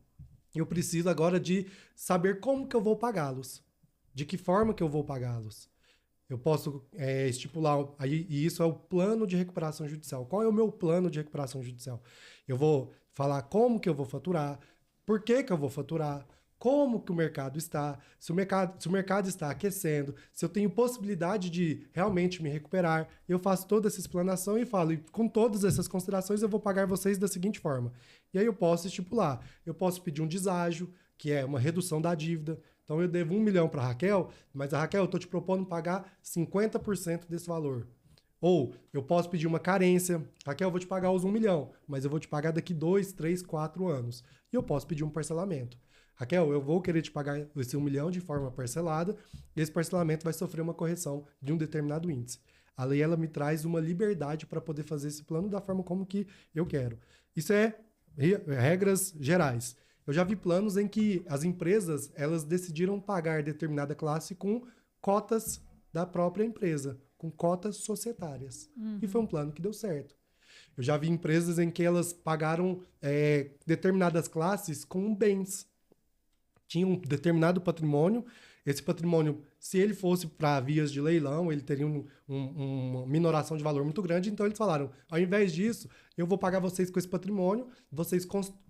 Eu preciso agora de saber como que eu vou pagá-los. De que forma que eu vou pagá-los. Eu posso estipular, e isso é o plano de recuperação judicial. Qual é o meu plano de recuperação judicial? Eu vou falar como que eu vou faturar, por que eu vou faturar, como que o mercado está, se o mercado está aquecendo, se eu tenho possibilidade de realmente me recuperar. Eu faço toda essa explanação e falo, e com todas essas considerações eu vou pagar vocês da seguinte forma. E aí eu posso estipular, eu posso pedir um deságio, que é uma redução da dívida. Então, eu devo 1 milhão para a Raquel, mas a Raquel, eu estou te propondo pagar 50% desse valor. Ou eu posso pedir uma carência. Raquel, eu vou te pagar os 1 milhão, mas eu vou te pagar daqui 2, 3, 4 anos. E eu posso pedir um parcelamento. Raquel, eu vou querer te pagar esse 1 milhão de forma parcelada, e esse parcelamento vai sofrer uma correção de um determinado índice. A lei, ela me traz uma liberdade para poder fazer esse plano da forma como que eu quero. Isso é regras gerais. Eu já vi planos em que as empresas, elas decidiram pagar determinada classe com cotas da própria empresa, com cotas societárias. E foi um plano que deu certo. Eu já vi empresas em que elas pagaram determinadas classes com bens. Tinha um determinado patrimônio. Esse patrimônio, se ele fosse para vias de leilão, ele teria uma minoração de valor muito grande. Então, eles falaram, ao invés disso, eu vou pagar vocês com esse patrimônio, vocês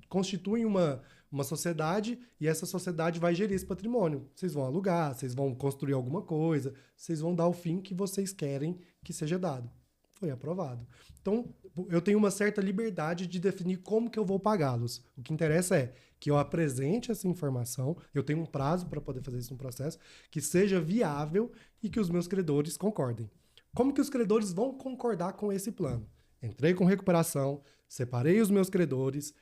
constituem uma sociedade e essa sociedade vai gerir esse patrimônio. Vocês vão alugar, vocês vão construir alguma coisa, vocês vão dar o fim que vocês querem que seja dado. Foi aprovado. Então, eu tenho uma certa liberdade de definir como que eu vou pagá-los. O que interessa é que eu apresente essa informação, eu tenho um prazo para poder fazer isso no processo, que seja viável e que os meus credores concordem. Como que os credores vão concordar com esse plano? Entrei com recuperação, separei os meus credores,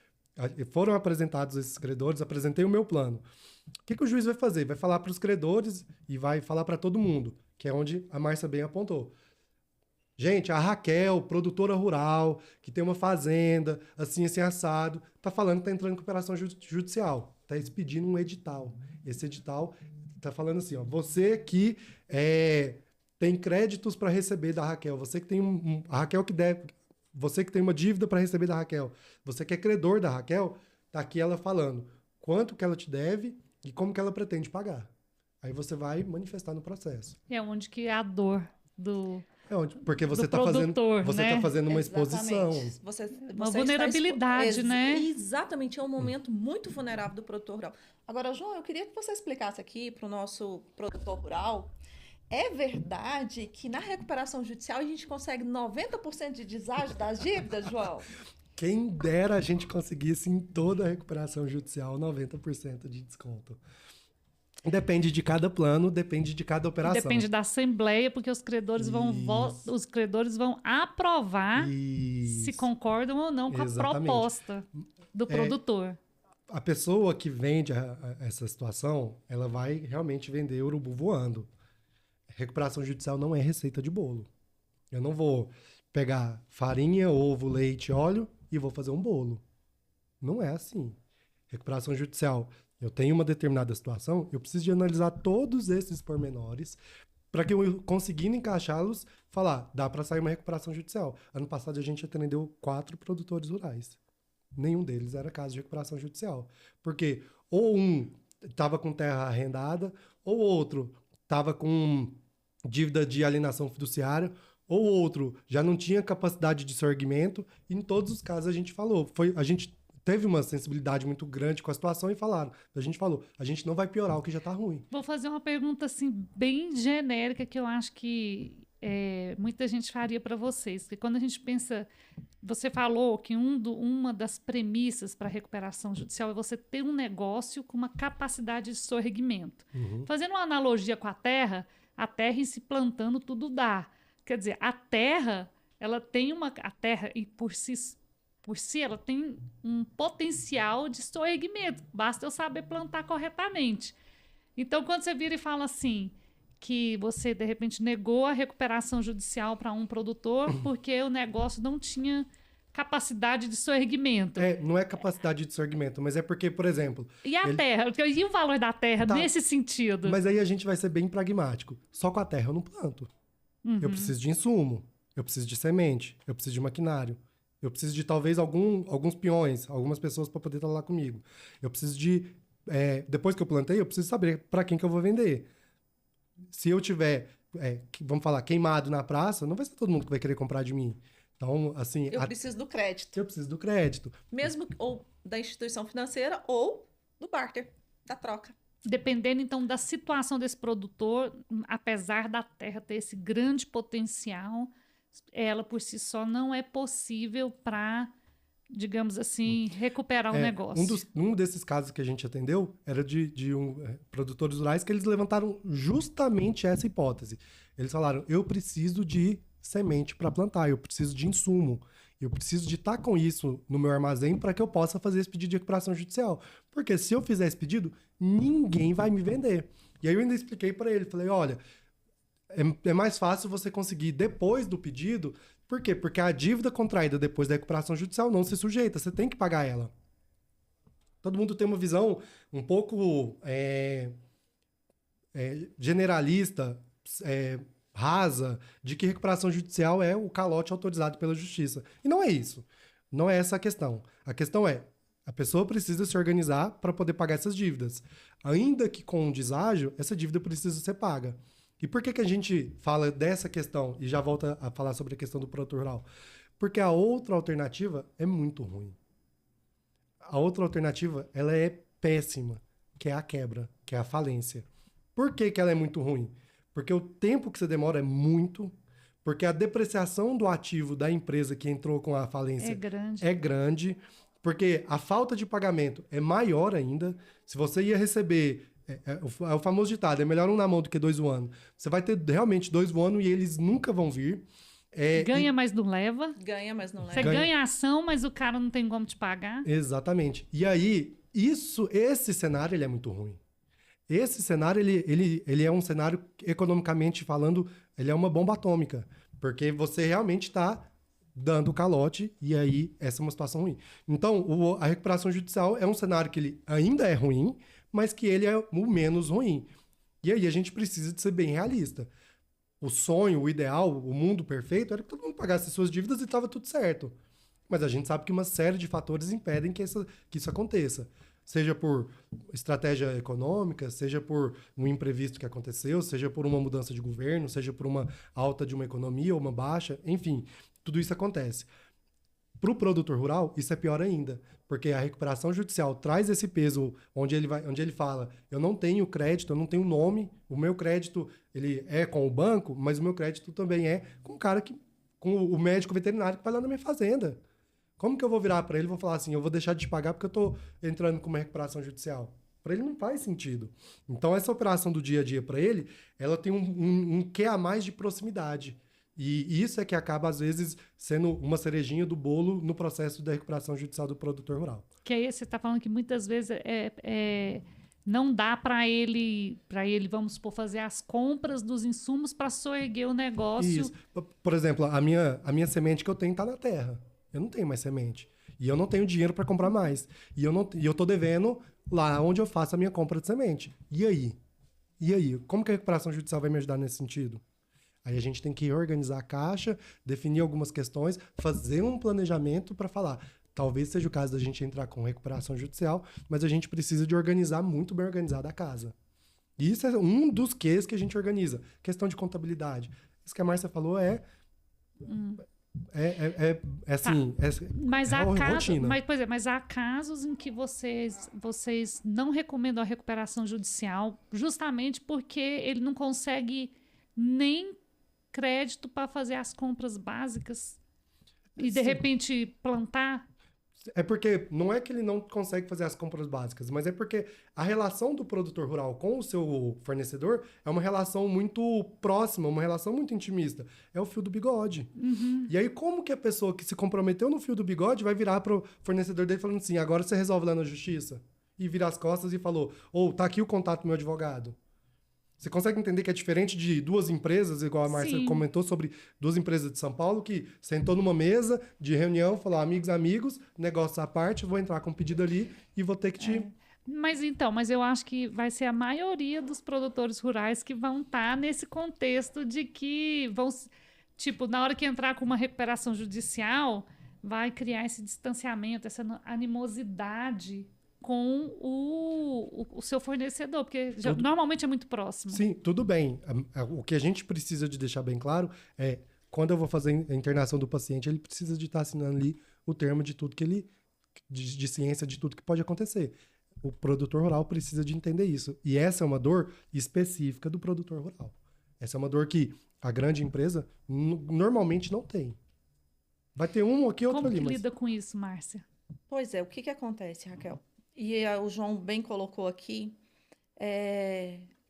foram apresentados esses credores, apresentei o meu plano. O que o juiz vai fazer? Vai falar para os credores e vai falar para todo mundo, que é onde a Márcia bem apontou. Gente, a Raquel, produtora rural, que tem uma fazenda, assim assado, tá falando que tá entrando em recuperação judicial. Tá expedindo um edital. Esse edital tá falando assim, ó, você que tem créditos para receber da Raquel, você que tem a Raquel que deve, você que tem uma dívida para receber da Raquel, você que é credor da Raquel, tá aqui ela falando quanto que ela te deve e como que ela pretende pagar. Aí você vai manifestar no processo. É onde que é a dor do... Porque você está fazendo uma exposição. Uma vulnerabilidade, né? Exatamente, é um momento muito vulnerável do produtor rural. Agora, João, eu queria que você explicasse aqui para o nosso produtor rural. É verdade que na recuperação judicial a gente consegue 90% de deságio das dívidas, João? Quem dera a gente conseguisse em toda a recuperação judicial 90% de desconto. Depende de cada plano, depende de cada operação. Depende da assembleia, porque os credores vão aprovar se concordam ou não com a proposta do produtor. A pessoa que vende essa situação, ela vai realmente vender urubu voando. Recuperação judicial não é receita de bolo. Eu não vou pegar farinha, ovo, leite, óleo e vou fazer um bolo. Não é assim. Recuperação judicial... Eu tenho uma determinada situação, eu preciso de analisar todos esses pormenores para que eu, conseguindo encaixá-los, falar, dá para sair uma recuperação judicial. Ano passado a gente atendeu 4 produtores rurais. Nenhum deles era caso de recuperação judicial. Porque ou um estava com terra arrendada, ou outro estava com dívida de alienação fiduciária, ou outro já não tinha capacidade de sorgimento. E em todos os casos a gente falou, a gente teve uma sensibilidade muito grande com a situação e a gente não vai piorar o que já está ruim. Vou fazer uma pergunta assim bem genérica que eu acho que muita gente faria para vocês. Porque quando a gente pensa, você falou que uma das premissas para a recuperação judicial é você ter um negócio com uma capacidade de sorgimento. Fazendo uma analogia com a terra em se plantando tudo dá. Quer dizer, a terra e por si, ela tem um potencial de sorgimento. Basta eu saber plantar corretamente. Então, quando você vira e fala assim, que você, de repente, negou a recuperação judicial para um produtor porque o negócio não tinha capacidade de sorgimento. Não é capacidade de sorgimento, mas é porque, por exemplo... E a terra? E o valor da terra nesse sentido? Mas aí a gente vai ser bem pragmático. Só com a terra eu não planto. Eu preciso de insumo, eu preciso de semente, eu preciso de maquinário. Eu preciso de, talvez, alguns peões, algumas pessoas para poder estar lá comigo. Eu preciso de... depois que eu plantei, eu preciso saber para quem que eu vou vender. Se eu tiver, vamos falar, queimado na praça, não vai ser todo mundo que vai querer comprar de mim. Então, assim... Eu preciso do crédito. Eu preciso do crédito. Mesmo ou da instituição financeira ou do barter, da troca. Dependendo, então, da situação desse produtor, apesar da terra ter esse grande potencial... ela por si só não é possível para, digamos assim, recuperar o negócio. Um desses casos que a gente atendeu era de produtores rurais que eles levantaram justamente essa hipótese. Eles falaram, eu preciso de semente para plantar, eu preciso de insumo, eu preciso de estar com isso no meu armazém para que eu possa fazer esse pedido de recuperação judicial. Porque se eu fizer esse pedido, ninguém vai me vender. E aí eu ainda expliquei para ele, falei, olha... é mais fácil você conseguir depois do pedido. Por quê? Porque a dívida contraída depois da recuperação judicial não se sujeita, você tem que pagar ela. Todo mundo tem uma visão um pouco generalista, rasa, de que recuperação judicial é o calote autorizado pela justiça. E não é isso. Não é essa a questão. A questão é, a pessoa precisa se organizar para poder pagar essas dívidas. Ainda que com um deságio, essa dívida precisa ser paga. E por que a gente fala dessa questão e já volta a falar sobre a questão do produtor rural? Porque a outra alternativa é muito ruim. A outra alternativa, ela é péssima, que é a quebra, que é a falência. Por que ela é muito ruim? Porque o tempo que você demora é muito, porque a depreciação do ativo da empresa que entrou com a falência é grande, porque a falta de pagamento é maior ainda. Se você ia receber, é o famoso ditado, é melhor um na mão do que dois voando. Você vai ter realmente dois voando e eles nunca vão vir. Ganha, mas não leva. Ganha, mas não leva. Você ganha a ação, mas o cara não tem como te pagar. Exatamente. E aí, esse cenário ele é muito ruim. Esse cenário, ele é um cenário, economicamente falando, ele é uma bomba atômica. Porque você realmente está dando calote e aí essa é uma situação ruim. Então, a recuperação judicial é um cenário que ele ainda é ruim, mas que ele é o menos ruim. E aí a gente precisa de ser bem realista. O sonho, o ideal, o mundo perfeito era que todo mundo pagasse suas dívidas e estava tudo certo. Mas a gente sabe que uma série de fatores impedem que isso aconteça. Seja por estratégia econômica, seja por um imprevisto que aconteceu, seja por uma mudança de governo, seja por uma alta de uma economia ou uma baixa, enfim, tudo isso acontece. Para o produtor rural, isso é pior ainda, porque a recuperação judicial traz esse peso onde ele fala, eu não tenho crédito, eu não tenho nome, o meu crédito ele é com o banco, mas o meu crédito também é com o cara com o médico veterinário que vai lá na minha fazenda. Como que eu vou virar para ele e vou falar assim, eu vou deixar de te pagar porque eu estou entrando com uma recuperação judicial? Para ele não faz sentido. Então, essa operação do dia a dia para ele, ela tem um quê a mais de proximidade. E isso é que acaba, às vezes, sendo uma cerejinha do bolo no processo da recuperação judicial do produtor rural. Que aí você está falando que muitas vezes não dá para ele, vamos supor, fazer as compras dos insumos para soerguer o negócio. Isso. Por exemplo, a minha semente que eu tenho está na terra. Eu não tenho mais semente. E eu não tenho dinheiro para comprar mais. E eu estou devendo lá onde eu faço a minha compra de semente. E aí? Como que a recuperação judicial vai me ajudar nesse sentido? Aí a gente tem que organizar a caixa, definir algumas questões, fazer um planejamento para falar. Talvez seja o caso da gente entrar com recuperação judicial, mas a gente precisa de organizar muito bem organizada a casa. E isso é um dos quês que a gente organiza. Questão de contabilidade. Isso que a Márcia falou assim, rotina. Mas há casos em que vocês não recomendam a recuperação judicial justamente porque ele não consegue nem crédito para fazer as compras básicas e, de repente, plantar? É porque não é que ele não consegue fazer as compras básicas, mas é porque a relação do produtor rural com o seu fornecedor é uma relação muito próxima, uma relação muito intimista. É o fio do bigode. Uhum. E aí, como que a pessoa que se comprometeu no fio do bigode vai virar pro fornecedor dele falando assim, agora você resolve lá na justiça? E virar as costas e falou, tá aqui o contato do meu advogado. Você consegue entender que é diferente de duas empresas, igual a Márcia comentou sobre duas empresas de São Paulo, que sentou numa mesa de reunião, falou, amigos, negócio à parte, vou entrar com um pedido ali e vou ter que te... Mas eu acho que vai ser a maioria dos produtores rurais que vão estar nesse contexto de que vão... Tipo, na hora que entrar com uma recuperação judicial, vai criar esse distanciamento, essa animosidade com o seu fornecedor, porque normalmente é muito próximo. Sim, tudo bem. O que a gente precisa de deixar bem claro é, quando eu vou fazer a internação do paciente, ele precisa de estar assinando ali o termo de tudo que ele... de ciência de tudo que pode acontecer. O produtor rural precisa de entender isso. E essa é uma dor específica do produtor rural. Essa é uma dor que a grande empresa normalmente não tem. Vai ter um aqui, outro ali. Como que lida com isso, Márcia? Pois é, o que acontece, Raquel? E o João bem colocou aqui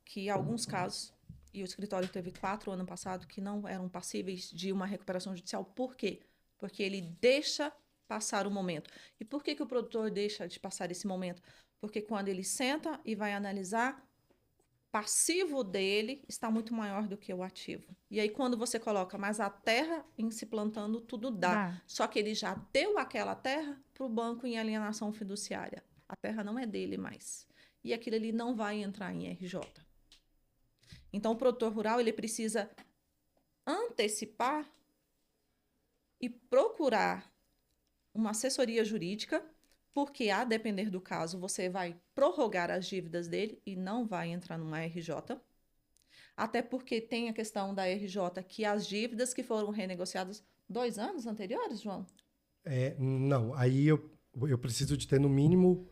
que alguns casos, e o escritório teve 4 ano passado, que não eram passíveis de uma recuperação judicial. Por quê? Porque ele deixa passar o momento. E por que o produtor deixa de passar esse momento? Porque quando ele senta e vai analisar, passivo dele está muito maior do que o ativo. E aí, quando você coloca mais a terra em se plantando, tudo dá. Só que ele já deu aquela terra para o banco em alienação fiduciária. A terra não é dele mais. E aquilo ali não vai entrar em RJ. Então, o produtor rural ele precisa antecipar e procurar uma assessoria jurídica, porque, a depender do caso, você vai prorrogar as dívidas dele e não vai entrar numa RJ. Até porque tem a questão da RJ, que as dívidas que foram renegociadas 2 anos anteriores, João? Não, aí eu preciso de ter, no mínimo,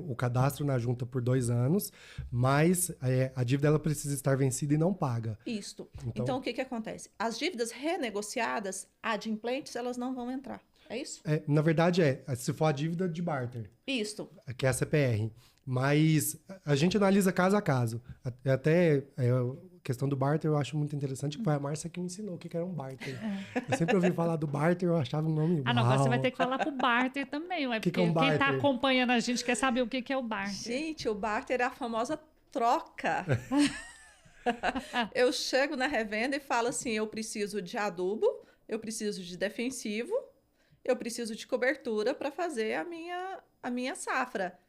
o cadastro na junta por 2 anos, mas a dívida ela precisa estar vencida e não paga. Isto. Então, o que acontece? As dívidas renegociadas, adimplentes, elas não vão entrar. É isso? Na verdade, se for a dívida de barter. Isto. Que é a CPR. Mas a gente analisa caso a caso. Até a questão do barter eu acho muito interessante, que foi a Márcia que me ensinou o que era um barter. Eu sempre ouvi falar do barter, eu achava um nome não, agora você vai ter que falar pro barter também, ué, porque é um barter? quem tá acompanhando a gente quer saber o que é o barter. Gente, o barter é a famosa troca. Eu chego na revenda e falo assim, eu preciso de adubo, eu preciso de defensivo, eu preciso de cobertura para fazer a minha safra.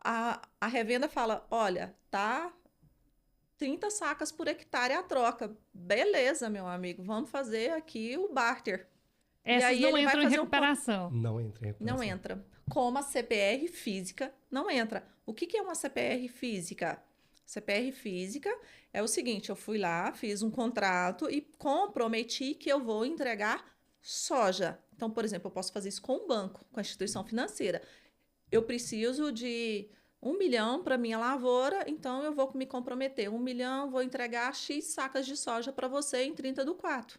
A revenda fala, olha, tá 30 sacas por hectare a troca. Beleza, meu amigo, vamos fazer aqui o barter. Essas não entram em recuperação. Não entra em recuperação. Não entra. Como a CPR física não entra. O que é uma CPR física? CPR física é o seguinte, eu fui lá, fiz um contrato e comprometi que eu vou entregar soja. Então, por exemplo, eu posso fazer isso com um banco, com a instituição financeira. Eu preciso de 1 milhão para minha lavoura, então eu vou me comprometer. 1 milhão, vou entregar X sacas de soja para você em 30/4.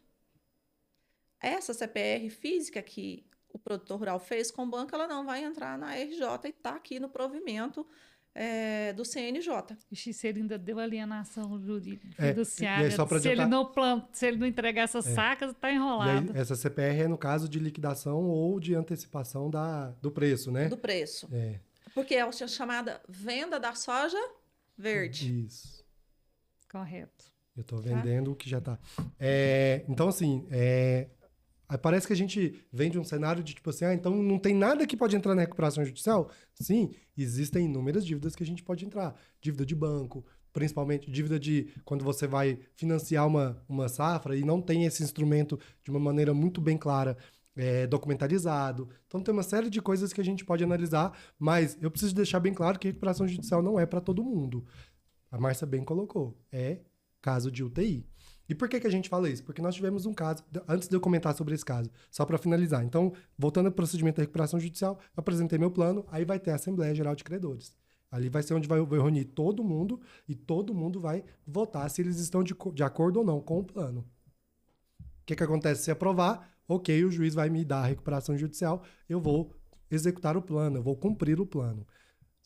Essa CPR física que o produtor rural fez com o banco, ela não vai entrar na RJ e está aqui no provimento do CNJ. Se ele ainda deu alienação fiduciária, só pra se ele não entregar essas sacas, está enrolado. E aí, essa CPR é no caso de liquidação ou de antecipação do preço, né? Do preço. Porque é a chamada venda da soja verde. Isso. Correto. Eu estou vendendo o que já está. Então, assim, parece que a gente vem de um cenário de tipo assim, então não tem nada que pode entrar na recuperação judicial? Sim, existem inúmeras dívidas que a gente pode entrar. Dívida de banco, principalmente dívida de quando você vai financiar uma safra e não tem esse instrumento de uma maneira muito bem clara, documentarizado. Então tem uma série de coisas que a gente pode analisar, mas eu preciso deixar bem claro que a recuperação judicial não é para todo mundo. A Márcia bem colocou, é caso de UTI. E por que a gente fala isso? Porque nós tivemos um caso, antes de eu comentar sobre esse caso, só para finalizar. Então, voltando ao procedimento da recuperação judicial, eu apresentei meu plano, aí vai ter a Assembleia Geral de Credores. Ali vai ser onde vai reunir todo mundo e todo mundo vai votar se eles estão de acordo ou não com o plano. O que acontece? Se aprovar, ok, o juiz vai me dar a recuperação judicial, eu vou executar o plano, eu vou cumprir o plano.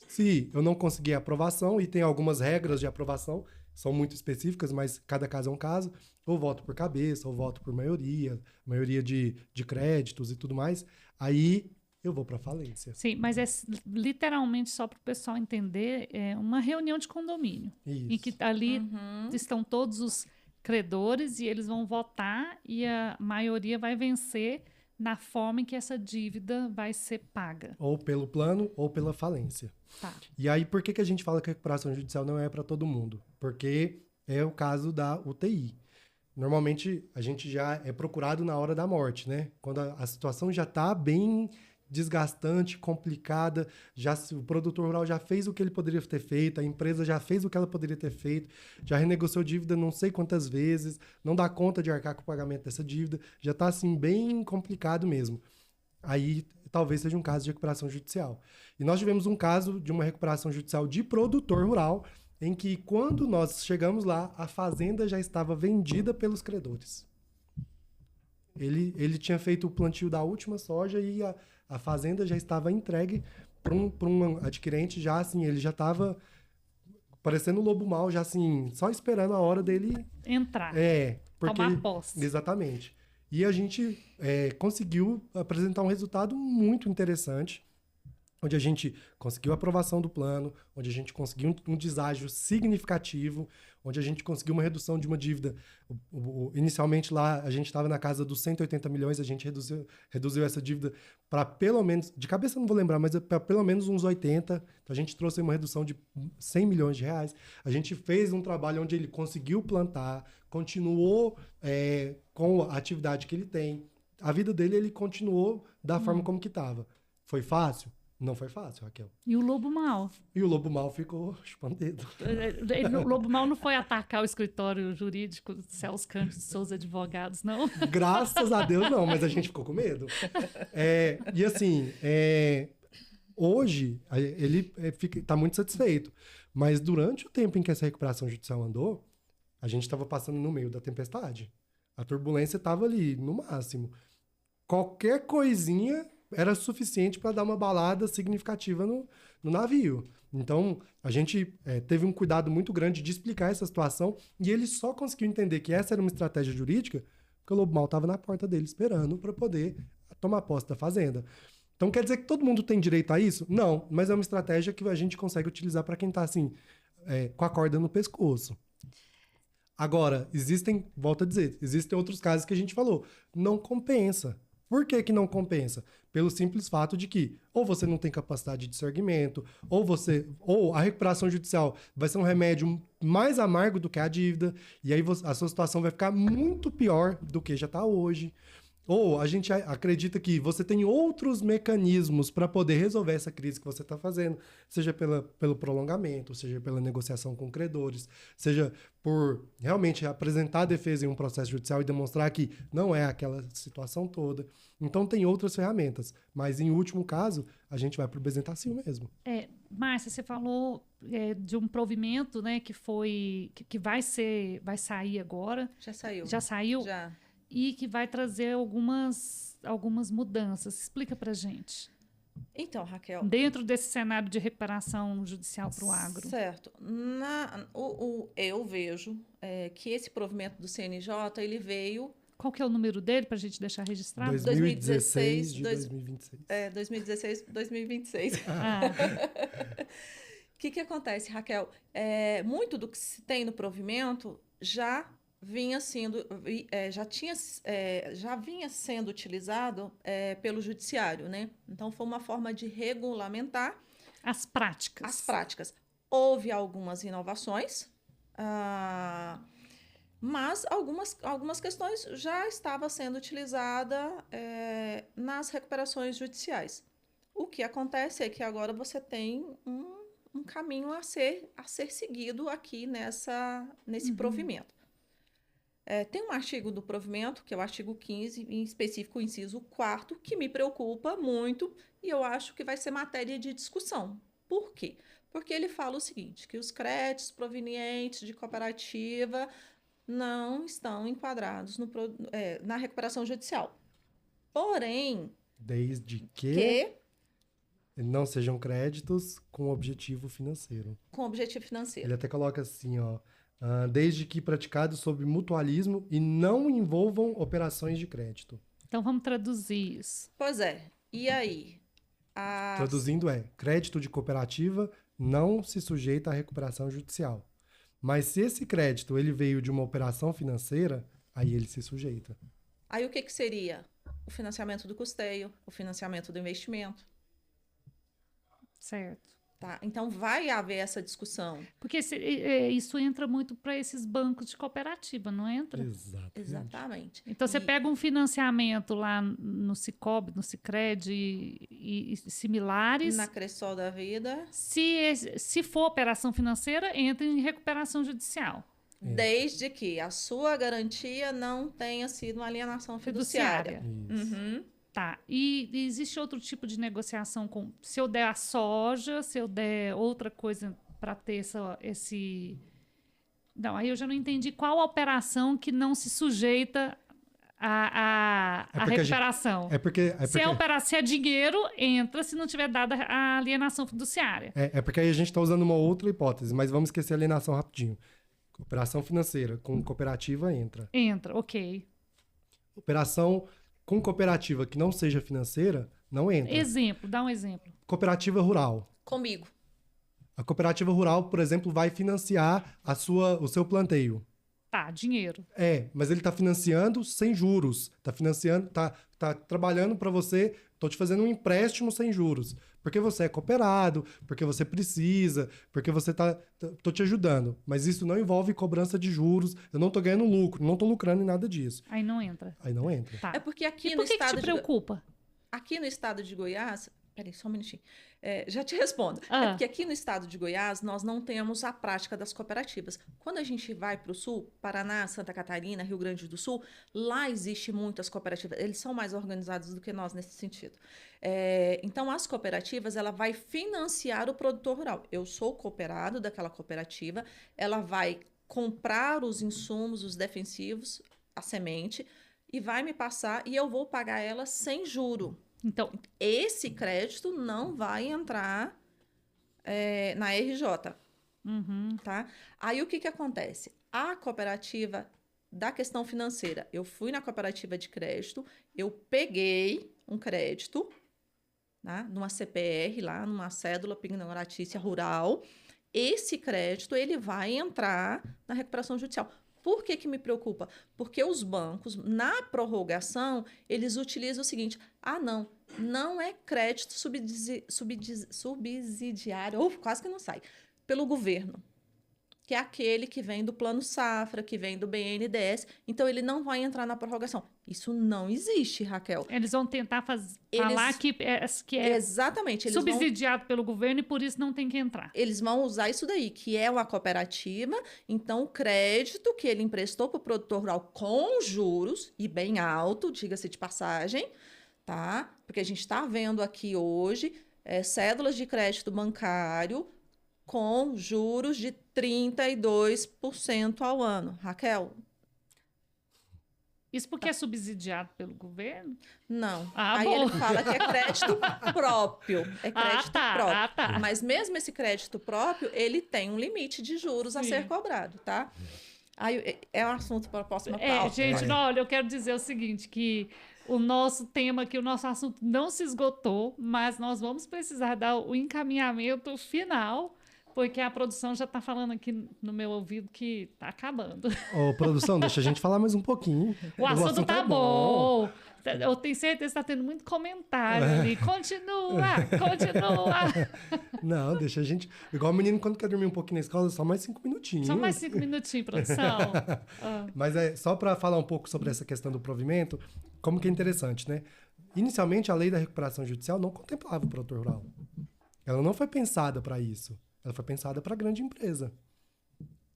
Se eu não conseguir a aprovação, e tem algumas regras de aprovação, são muito específicas, mas cada caso é um caso, ou voto por cabeça, ou voto por maioria de créditos e tudo mais, aí eu vou para falência. Sim, mas é literalmente, só para o pessoal entender, uma reunião de condomínio. Isso. Em que ali estão todos os credores e eles vão votar e a maioria vai vencer na forma em que essa dívida vai ser paga. Ou pelo plano ou pela falência. Tá. E aí, por que a gente fala que a recuperação judicial não é para todo mundo? Porque é o caso da UTI. Normalmente, a gente já é procurado na hora da morte, né? Quando a situação já está bem desgastante, complicada, o produtor rural já fez o que ele poderia ter feito, a empresa já fez o que ela poderia ter feito, já renegociou dívida não sei quantas vezes, não dá conta de arcar com o pagamento dessa dívida, já está assim bem complicado mesmo. Aí talvez seja um caso de recuperação judicial. E nós tivemos um caso de uma recuperação judicial de produtor rural, em que quando nós chegamos lá, a fazenda já estava vendida pelos credores. Ele tinha feito o plantio da última soja e a fazenda já estava entregue para um adquirente, já assim, ele já estava parecendo um lobo mau, já assim, só esperando a hora dele entrar. Tomar posse. Exatamente. E a gente conseguiu apresentar um resultado muito interessante, onde a gente conseguiu a aprovação do plano, onde a gente conseguiu um deságio significativo, onde a gente conseguiu uma redução de uma dívida. Inicialmente lá, a gente estava na casa dos 180 milhões, a gente reduziu essa dívida para pelo menos, de cabeça eu não vou lembrar, mas para pelo menos uns 80. Então a gente trouxe uma redução de 100 milhões de reais. A gente fez um trabalho onde ele conseguiu plantar, continuou com a atividade que ele tem. A vida dele, ele continuou da forma como que estava. Foi fácil? Não foi fácil, Raquel. E o lobo mau? E o lobo mau ficou chupando dedo. O lobo mau não foi atacar o escritório jurídico do Celso Cândido de Souza Advogados, não? Graças a Deus, não, mas a gente ficou com medo. E assim, hoje ele está muito satisfeito. Mas durante o tempo em que essa recuperação judicial andou, a gente estava passando no meio da tempestade. A turbulência estava ali, no máximo. Qualquer coisinha era suficiente para dar uma balada significativa no navio. Então, a gente teve um cuidado muito grande de explicar essa situação e ele só conseguiu entender que essa era uma estratégia jurídica porque o lobo mau estava na porta dele esperando para poder tomar posse da fazenda. Então, quer dizer que todo mundo tem direito a isso? Não, mas é uma estratégia que a gente consegue utilizar para quem está assim, com a corda no pescoço. Agora, volto a dizer, existem outros casos que a gente falou, não compensa. Por que não compensa? Pelo simples fato de que ou você não tem capacidade de discernimento, ou a recuperação judicial vai ser um remédio mais amargo do que a dívida, e aí a sua situação vai ficar muito pior do que já está hoje. Ou a gente acredita que você tem outros mecanismos para poder resolver essa crise que você está fazendo, seja pelo prolongamento, seja pela negociação com credores, seja por realmente apresentar a defesa em um processo judicial e demonstrar que não é aquela situação toda. Então, tem outras ferramentas. Mas, em último caso, a gente vai para o Bezentácil mesmo. Márcia, você falou de um provimento, né, que vai sair agora. Já saiu. Já saiu? Já. E que vai trazer algumas mudanças. Explica pra gente. Então, Raquel... Dentro desse cenário de recuperação judicial para o agro. Certo. Eu vejo que esse provimento do CNJ, ele veio... Qual que é o número dele para a gente deixar registrado? 2016 de 2026. 2026. O que acontece, Raquel? Muito do que se tem no provimento já vinha sendo utilizado pelo judiciário, né? Então, foi uma forma de regulamentar as práticas. Houve algumas inovações, mas algumas questões já estavam sendo utilizadas nas recuperações judiciais. O que acontece é que agora você tem um caminho a ser seguido aqui nesse provimento. Tem um artigo do provimento, que é o artigo 15, em específico o inciso 4º, que me preocupa muito e eu acho que vai ser matéria de discussão. Por quê? Porque ele fala o seguinte, que os créditos provenientes de cooperativa não estão enquadrados na recuperação judicial. Porém... Desde que não sejam créditos com objetivo financeiro. Com objetivo financeiro. Ele até coloca assim, ó... desde que praticados sob mutualismo e não envolvam operações de crédito. Então, vamos traduzir isso. Pois é. E aí? Traduzindo crédito de cooperativa não se sujeita à recuperação judicial. Mas se esse crédito ele veio de uma operação financeira, aí ele se sujeita. Aí o que seria? O financiamento do custeio, o financiamento do investimento. Certo. Tá? Então, vai haver essa discussão. Porque isso entra muito para esses bancos de cooperativa, não entra? Exatamente. Então, você pega um financiamento lá no Sicob, no Sicredi e similares. Na Cressol da vida. Se for operação financeira, entra em recuperação judicial. Desde que a sua garantia não tenha sido uma alienação fiduciária. Uhum. Tá, e existe outro tipo de negociação se eu der a soja, se eu der outra coisa para ter esse... Não, aí eu já não entendi qual a operação que não se sujeita à recuperação. Se é dinheiro, entra se não tiver dada a alienação fiduciária. É porque aí a gente está usando uma outra hipótese, mas vamos esquecer a alienação rapidinho. Operação financeira com cooperativa entra. Entra, ok. Operação Com cooperativa que não seja financeira, não entra. Exemplo, dá um exemplo. Cooperativa rural. Comigo. A cooperativa rural, por exemplo, vai financiar o seu planteio. Tá, dinheiro. Mas ele está financiando sem juros. Está financiando, tá trabalhando para você. Estou te fazendo um empréstimo sem juros. Porque você é cooperado, porque você precisa, porque você tô te ajudando. Mas isso não envolve cobrança de juros. Eu não estou ganhando lucro, não estou lucrando em nada disso. Aí não entra. Aí não entra. Tá. É porque aqui E no por que estado te preocupa? Aqui no estado de Goiás, peraí, só um minutinho. Já te respondo. Ah. É porque aqui no estado de Goiás, nós não temos a prática das cooperativas. Quando a gente vai para o sul, Paraná, Santa Catarina, Rio Grande do Sul, lá existe muitas cooperativas. Eles são mais organizados do que nós nesse sentido. Então, as cooperativas, ela vai financiar o produtor rural. Eu sou cooperado daquela cooperativa, ela vai comprar os insumos, os defensivos, a semente, e vai me passar e eu vou pagar ela sem juro. Então, Esse crédito não vai entrar na RJ, tá? Aí o que acontece? A cooperativa da questão financeira, eu fui na cooperativa de crédito, eu peguei um crédito, né, numa CPR lá, numa cédula pignoratícia rural. Esse crédito ele vai entrar na recuperação judicial. Por que me preocupa? Porque os bancos, na prorrogação, eles utilizam o seguinte: não é crédito subsidiário, quase que não sai, pelo governo, que é aquele que vem do Plano Safra, que vem do BNDES, então ele não vai entrar na prorrogação. Isso não existe, Raquel. eles vão tentar falar que é Exatamente. Eles subsidiado pelo governo e por isso não tem que entrar. Eles vão usar isso daí, que é uma cooperativa, então o crédito que ele emprestou para o produtor rural com juros, e bem alto, diga-se de passagem, tá? Porque a gente está vendo aqui hoje cédulas de crédito bancário com juros de 32% ao ano. Raquel? Isso porque é subsidiado pelo governo? Não. Ah, Aí bom. ele fala que é crédito próprio. É crédito próprio. tá. Mas mesmo esse crédito próprio, ele tem um limite de juros a ser cobrado, tá? Aí é um assunto para a próxima pauta. Gente, não, olha, eu quero dizer o seguinte, que o nosso tema aqui, o nosso assunto não se esgotou, mas nós vamos precisar dar o encaminhamento final, porque a produção já está falando aqui no meu ouvido que está acabando. Ô, produção, deixa a gente falar mais um pouquinho. O assunto tá é bom. Eu tenho certeza que está tendo muito comentário ali. Continua. Não, deixa a gente... Igual o menino quando quer dormir um pouquinho na escola, só mais 5 minutinhos. Só mais 5 minutinhos, produção. Mas só para falar um pouco sobre essa questão do provimento, como que é interessante, né? Inicialmente, a lei da recuperação judicial não contemplava o produtor rural. Ela não foi pensada para isso. Ela foi pensada para a grande empresa.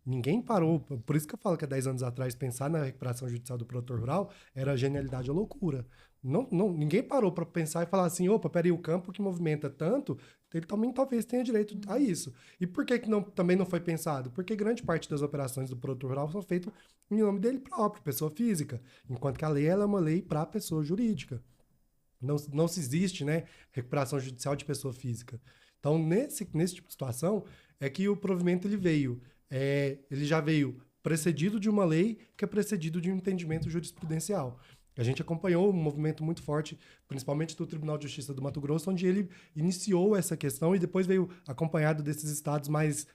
Ninguém parou. Por isso que eu falo que há 10 anos atrás, pensar na recuperação judicial do produtor rural era genialidade ou loucura. Ninguém parou para pensar e falar assim, opa, peraí, o campo que movimenta tanto, ele também talvez tenha direito a isso. E por que também não foi pensado? Porque grande parte das operações do produtor rural são feitas em nome dele próprio, pessoa física. Enquanto que a lei ela é uma lei para pessoa jurídica. Não se existe, né, recuperação judicial de pessoa física. Então, nesse tipo de situação, é que o provimento ele já veio precedido de uma lei que é precedido de um entendimento jurisprudencial. A gente acompanhou um movimento muito forte, principalmente do Tribunal de Justiça do Mato Grosso, onde ele iniciou essa questão e depois veio acompanhado desses estados mais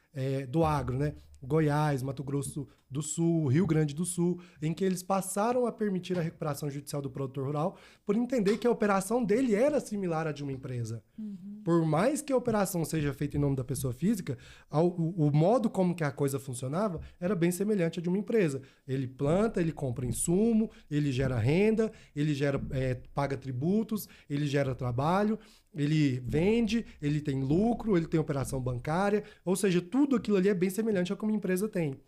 do agro, né? Goiás, Mato Grosso do Sul, Rio Grande do Sul, em que eles passaram a permitir a recuperação judicial do produtor rural por entender que a operação dele era similar à de uma empresa. Por mais que a operação seja feita em nome da pessoa física, o modo como que a coisa funcionava era bem semelhante à de uma empresa. Ele planta, ele compra insumo, ele gera renda, ele paga tributos, ele gera trabalho, ele vende, ele tem lucro, ele tem operação bancária, ou seja, tudo aquilo ali é bem semelhante ao que uma empresa tem.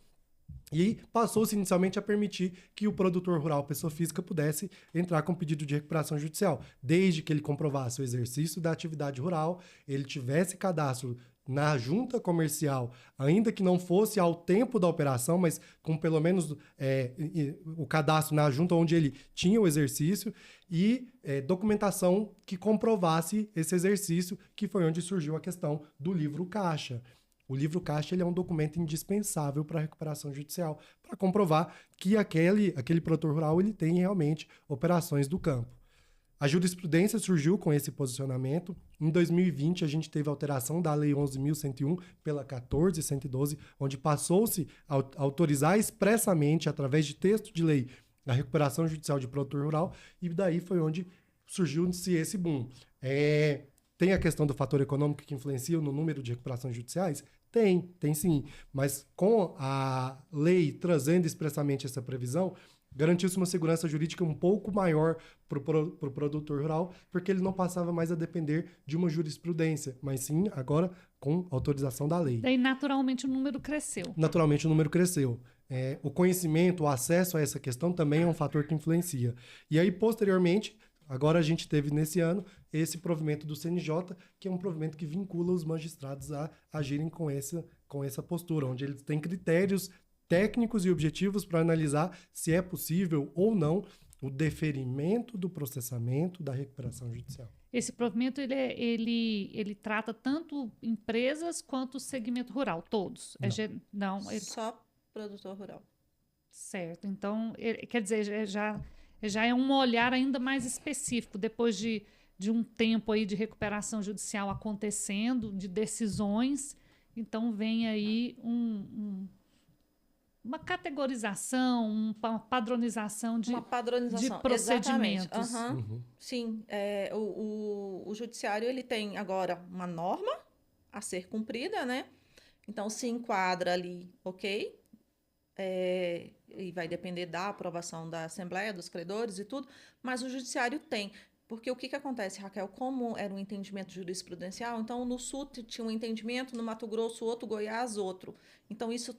E passou-se inicialmente a permitir que o produtor rural, pessoa física, pudesse entrar com pedido de recuperação judicial, desde que ele comprovasse o exercício da atividade rural, ele tivesse cadastro na junta comercial, ainda que não fosse ao tempo da operação, mas com pelo menos o cadastro na junta onde ele tinha o exercício e documentação que comprovasse esse exercício, que foi onde surgiu a questão do livro caixa. O livro caixa ele é um documento indispensável para a recuperação judicial, para comprovar que aquele produtor rural ele tem realmente operações do campo. A jurisprudência surgiu com esse posicionamento. Em 2020, a gente teve a alteração da Lei 11.101 pela 14.112, onde passou-se a autorizar expressamente, através de texto de lei, a recuperação judicial de produtor rural, e daí foi onde surgiu-se esse boom. Tem a questão do fator econômico que influencia no número de recuperações judiciais? Tem sim. Mas com a lei trazendo expressamente essa previsão, garantiu-se uma segurança jurídica um pouco maior para o produtor rural, porque ele não passava mais a depender de uma jurisprudência, mas sim agora com autorização da lei. Daí, naturalmente, o número cresceu. Naturalmente, o número cresceu. O conhecimento, o acesso a essa questão também é um fator que influencia. E aí, posteriormente, agora a gente teve nesse ano esse provimento do CNJ, que é um provimento que vincula os magistrados a agirem com essa postura, onde eles têm critérios técnicos e objetivos para analisar se é possível ou não o deferimento do processamento da recuperação judicial. Esse provimento ele trata tanto empresas quanto o segmento rural, todos? Não. Só produtor rural. Certo. Então, quer dizer, já é um olhar ainda mais específico, depois de um tempo aí de recuperação judicial acontecendo, de decisões. Então, vem aí uma categorização, uma padronização de procedimentos. Uhum. Sim, o judiciário ele tem agora uma norma a ser cumprida, né? Então, se enquadra ali, ok? E vai depender da aprovação da Assembleia, dos credores e tudo, mas o judiciário tem. Porque o que acontece, Raquel? Como era um entendimento jurisprudencial, então no Sul tinha um entendimento, no Mato Grosso outro, Goiás outro. Então, isso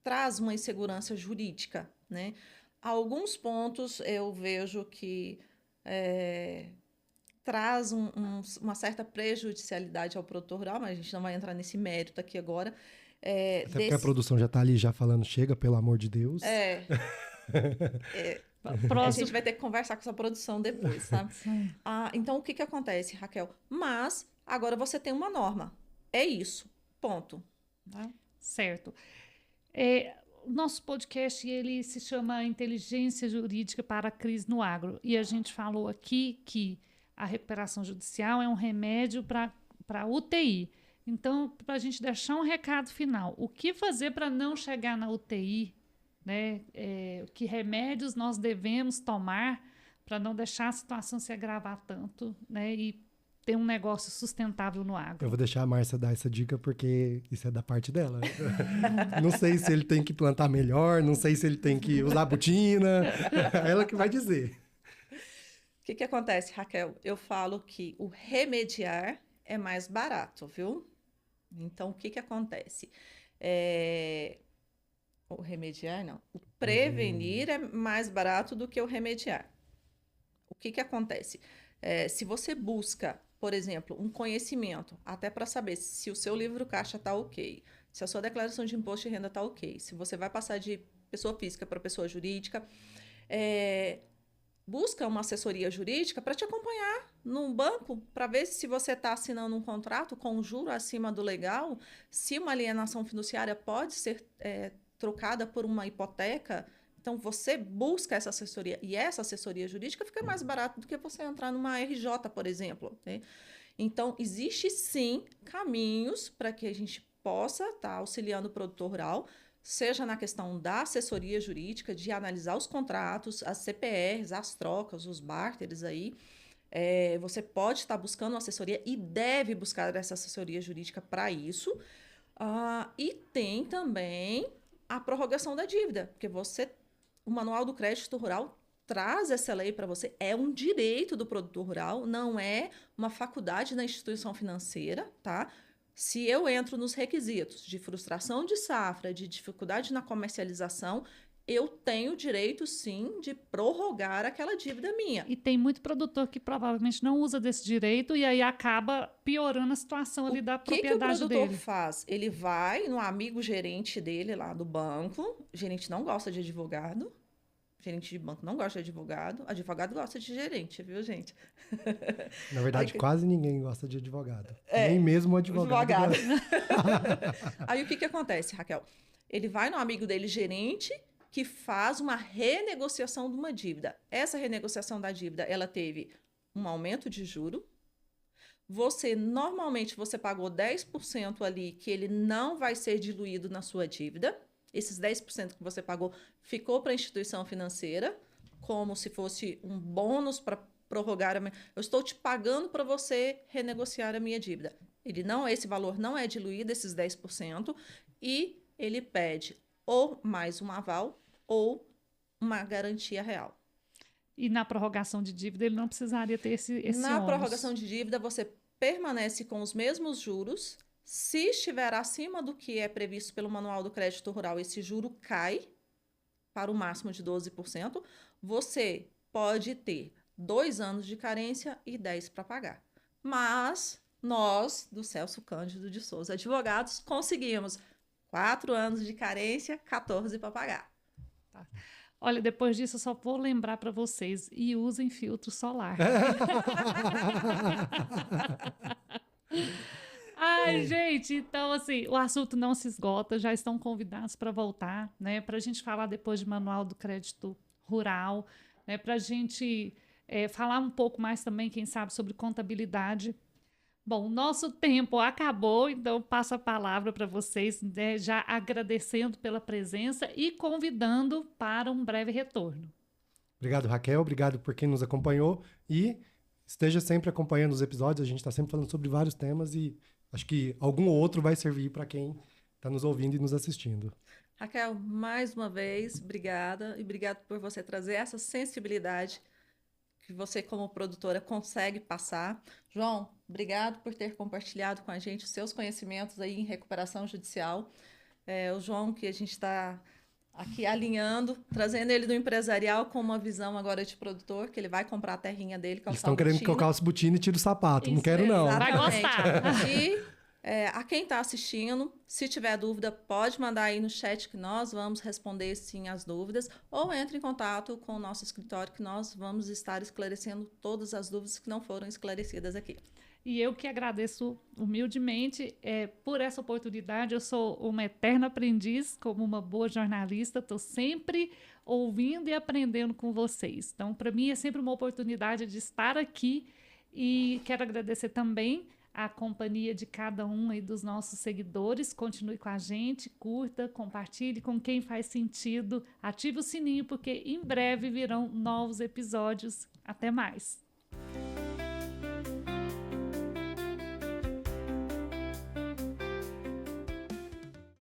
traz uma insegurança jurídica, né? Alguns pontos eu vejo que traz uma certa prejudicialidade ao produtor rural, mas a gente não vai entrar nesse mérito aqui agora. Até porque a produção já está ali já falando, chega, pelo amor de Deus. A gente vai ter que conversar com essa produção depois, sabe? Então, o que acontece, Raquel? Mas, agora você tem uma norma. É isso. Ponto. Certo. O nosso podcast ele se chama Inteligência Jurídica para a Crise no Agro. E a gente falou aqui que a recuperação judicial é um remédio para UTI. Então, para a gente deixar um recado final, o que fazer para não chegar na UTI? Né? Que remédios nós devemos tomar para não deixar a situação se agravar tanto, né? E ter um negócio sustentável no agro. Eu vou deixar a Márcia dar essa dica, porque isso é da parte dela. Não sei se ele tem que plantar melhor, não sei se ele tem que usar botina. É ela que vai dizer. O que acontece, Raquel? Eu falo que o remediar é mais barato, viu? Então, o que acontece? O remediar, não. O prevenir é mais barato do que o remediar. O que acontece? Se você busca, por exemplo, um conhecimento, até para saber se o seu livro caixa está ok, se a sua declaração de imposto de renda está ok, se você vai passar de pessoa física para pessoa jurídica, busca uma assessoria jurídica para te acompanhar num banco, para ver se você está assinando um contrato com um juro acima do legal, se uma alienação fiduciária pode ser trocada por uma hipoteca. Então, você busca essa assessoria, e essa assessoria jurídica fica mais barata do que você entrar numa RJ, por exemplo, né? Então, existe sim caminhos para que a gente possa estar auxiliando o produtor rural, seja na questão da assessoria jurídica, de analisar os contratos, as CPRs, as trocas, os barteres aí. Você pode estar buscando uma assessoria e deve buscar essa assessoria jurídica para isso. E tem também a prorrogação da dívida, porque o Manual do Crédito Rural traz essa lei para você, é um direito do produtor rural, não é uma faculdade da instituição financeira, tá? Se eu entro nos requisitos de frustração de safra, de dificuldade na comercialização, eu tenho direito, sim, de prorrogar aquela dívida minha. E tem muito produtor que provavelmente não usa desse direito e aí acaba piorando a situação ali da propriedade dele. O que o produtor faz? Ele vai no amigo gerente dele lá do banco, o gerente não gosta de advogado, o Gerente de banco não gosta de advogado. Advogado gosta de gerente, viu, gente? Na verdade, quase ninguém gosta de advogado. É, Nem mesmo o advogado. Aí o que acontece, Raquel? Ele vai no amigo dele, gerente, que faz uma renegociação de uma dívida. Essa renegociação da dívida, ela teve um aumento de juro. Normalmente, você pagou 10% ali, que ele não vai ser diluído na sua dívida. Esses 10% que você pagou ficou para a instituição financeira, como se fosse um bônus para prorrogar eu estou te pagando para você renegociar a minha dívida. Esse valor não é diluído, esses 10%, e ele pede ou mais um aval ou uma garantia real. E na prorrogação de dívida ele não precisaria ter esse Na ônus. prorrogação de dívida você permanece com os mesmos juros. Se estiver acima do que é previsto pelo Manual do Crédito Rural, esse juro cai para o máximo de 12%. Você pode ter 2 anos de carência e 10 para pagar. Mas nós, do Celso Cândido de Souza Advogados, conseguimos 4 anos de carência, 14 para pagar. Tá. Olha, depois disso eu só vou lembrar para vocês, e usem filtro solar. Ai, gente, então assim, o assunto não se esgota, já estão convidados para voltar, né? Para a gente falar depois de Manual do Crédito Rural, né? Para a gente falar um pouco mais também, quem sabe, sobre contabilidade. Bom, nosso tempo acabou, então passo a palavra para vocês, né, já agradecendo pela presença e convidando para um breve retorno. Obrigado, Raquel. Obrigado por quem nos acompanhou. E esteja sempre acompanhando os episódios. A gente está sempre falando sobre vários temas e acho que algum outro vai servir para quem está nos ouvindo e nos assistindo. Raquel, mais uma vez, obrigada. E obrigado por você trazer essa sensibilidade que você, como produtora, consegue passar. João, obrigado por ter compartilhado com a gente os seus conhecimentos aí em recuperação judicial. O João, que a gente está aqui alinhando, trazendo ele do empresarial com uma visão agora de produtor, que ele vai comprar a terrinha dele, que é o Eles estão querendo que eu calce botina e tire o sapato. Não quero, não. Vai gostar. E a quem está assistindo, se tiver dúvida, pode mandar aí no chat que nós vamos responder sim as dúvidas, ou entre em contato com o nosso escritório que nós vamos estar esclarecendo todas as dúvidas que não foram esclarecidas aqui. E eu que agradeço humildemente por essa oportunidade. Eu sou uma eterna aprendiz, como uma boa jornalista, estou sempre ouvindo e aprendendo com vocês. Então, para mim é sempre uma oportunidade de estar aqui e quero agradecer também a companhia de cada um aí dos nossos seguidores. Continue com a gente, curta, compartilhe com quem faz sentido, ative o sininho, porque em breve virão novos episódios. Até mais!